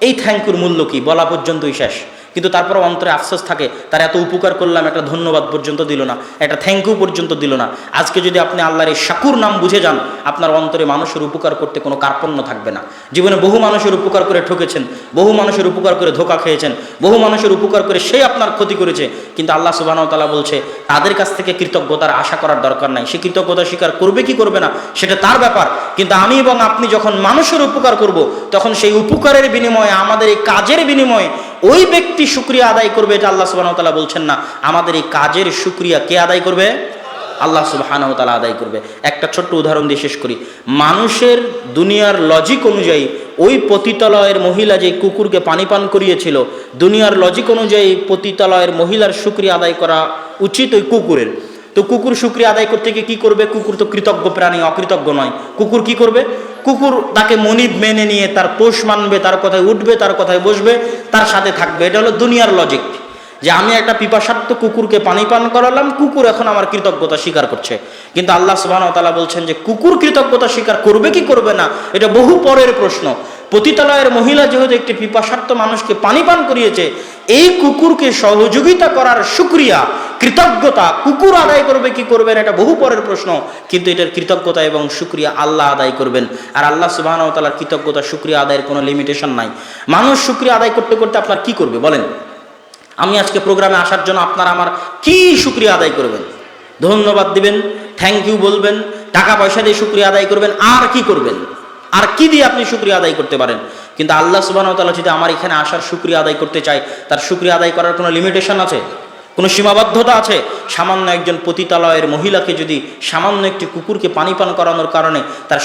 এই থ্যাংক ইউর মূল্য কি বলা পর্যন্তই শেষ, কিন্তু তারপরে অন্তরে আফসোস থাকে তার এত উপকার করলাম, একটা ধন্যবাদ পর্যন্ত দিল না, একটা থ্যাংক ইউ পর্যন্ত দিল না। আজকে যদি আপনি আল্লাহর এই শাকুর নাম বুঝে যান, আপনার অন্তরে মানুষের উপকার করতে কোনো কার্পণ্য থাকবে না। জীবনে বহু মানুষের উপকার করে ঠকেছেন, বহু মানুষের উপকার করে ধোঁকা খেয়েছেন, বহু মানুষের উপকার করে সে আপনার ক্ষতি করেছে, কিন্তু আল্লাহ সুবহানাহু ওয়া তাআলা বলছে তাদের কাছ থেকে কৃতজ্ঞতার আশা করার দরকার নাই। সে কৃতজ্ঞতা স্বীকার করবে কি করবে না সেটা তার ব্যাপার, কিন্তু আমি এবং আপনি যখন মানুষের উপকার করব তখন সেই উপকারের বিনিময়ে, আমাদের এই কাজের বিনিময়ে ওই ব্যক্তি শুকরিয়া আদায় করবে। এটা আল্লাহ সুবহানাহু ওয়া তাআলা বলছেন না, আমাদের এই কাজের শুকরিয়া কে আদায় করবে? আল্লাহ সুবহানাহু ওয়া তাআলা আদায় করবে। একটা ছোট্ট উদাহরণ দিয়ে শেষ করি। মানুষের দুনিয়ার লজিক অনুযায়ী ওই পতিতালয়ের মহিলা যে কুকুরকে পানি পান করিয়েছিল, দুনিয়ার লজিক অনুযায়ী পতিতালয়ের মহিলার শুকরিয়া আদায় করা উচিত ওই কুকুরের। তো কুকুর শুকরিয়া আদায় করতে গিয়ে কি করবে? কুকুর তো কৃতজ্ঞ প্রাণী, অকৃতজ্ঞ নয়। কুকুর কি করবে? কুকুর তাকে মনিব মেনে নিয়ে তার পোষ মানবে, তার কথায় উঠবে, তার কথায় বসবে, তার সাথে থাকবে। এটা হলো দুনিয়ার লজিক, যে আমি একটা পিপাসার্থ কুকুরকে পানি পান করালাম, কুকুর এখন আমার কৃতজ্ঞতা স্বীকার করছে। কিন্তু আল্লাহ সুবহানাহু ওয়া তাআলা বলছেন যে কুকুর কৃতজ্ঞতা স্বীকার করবে কি করবে না এটা বহু পরের প্রশ্ন। পতিতালয়ের মহিলা যেহেতু একটি পিপাসার্থ মানুষকে পানি পান করিয়েছে, এই কুকুরকে সহযোগিতা করার শুকরিয়া, কৃতজ্ঞতা কুকুর আদায় করবে কি করবে না এটা বহু পরের প্রশ্ন, কিন্তু এটার কৃতজ্ঞতা এবং শুকরিয়া আল্লাহ আদায় করবেন। আর আল্লাহ সুবহানাহু ওয়া তাআলার কৃতজ্ঞতা শুকরিয়া আদায়ের কোনো লিমিটেশন নাই। মানুষ শুকরিয়া আদায় করতে করতে আপনার কি করবে বলেন? আমি আজকে প্রোগ্রামে আসার জন্য আপনার আমার কি শুকরিয়া আদায় করবেন? ধন্যবাদ দিবেন, থ্যাংক ইউ বলবেন, টাকা পয়সা দিয়ে শুকরিয়া আদায় করবেন, আর কি করবেন? আর কি দিয়ে আপনি শুকরিয়া আদায় করতে পারেন? কিন্তু আল্লাহ সুবহানাহু ওয়া তাআলা যদি আমার এখানে আসার শুকরিয়া আদায় করতে চায়, তার শুকরিয়া আদায় করার কোনো লিমিটেশন আছে? কোনো সীমাবদ্ধতা আছে? সামান্য একজন পতিতালয়ের মহিলাকে যদি সামান্য একটি কুকুরকে পানি পান করানোর কারণে তার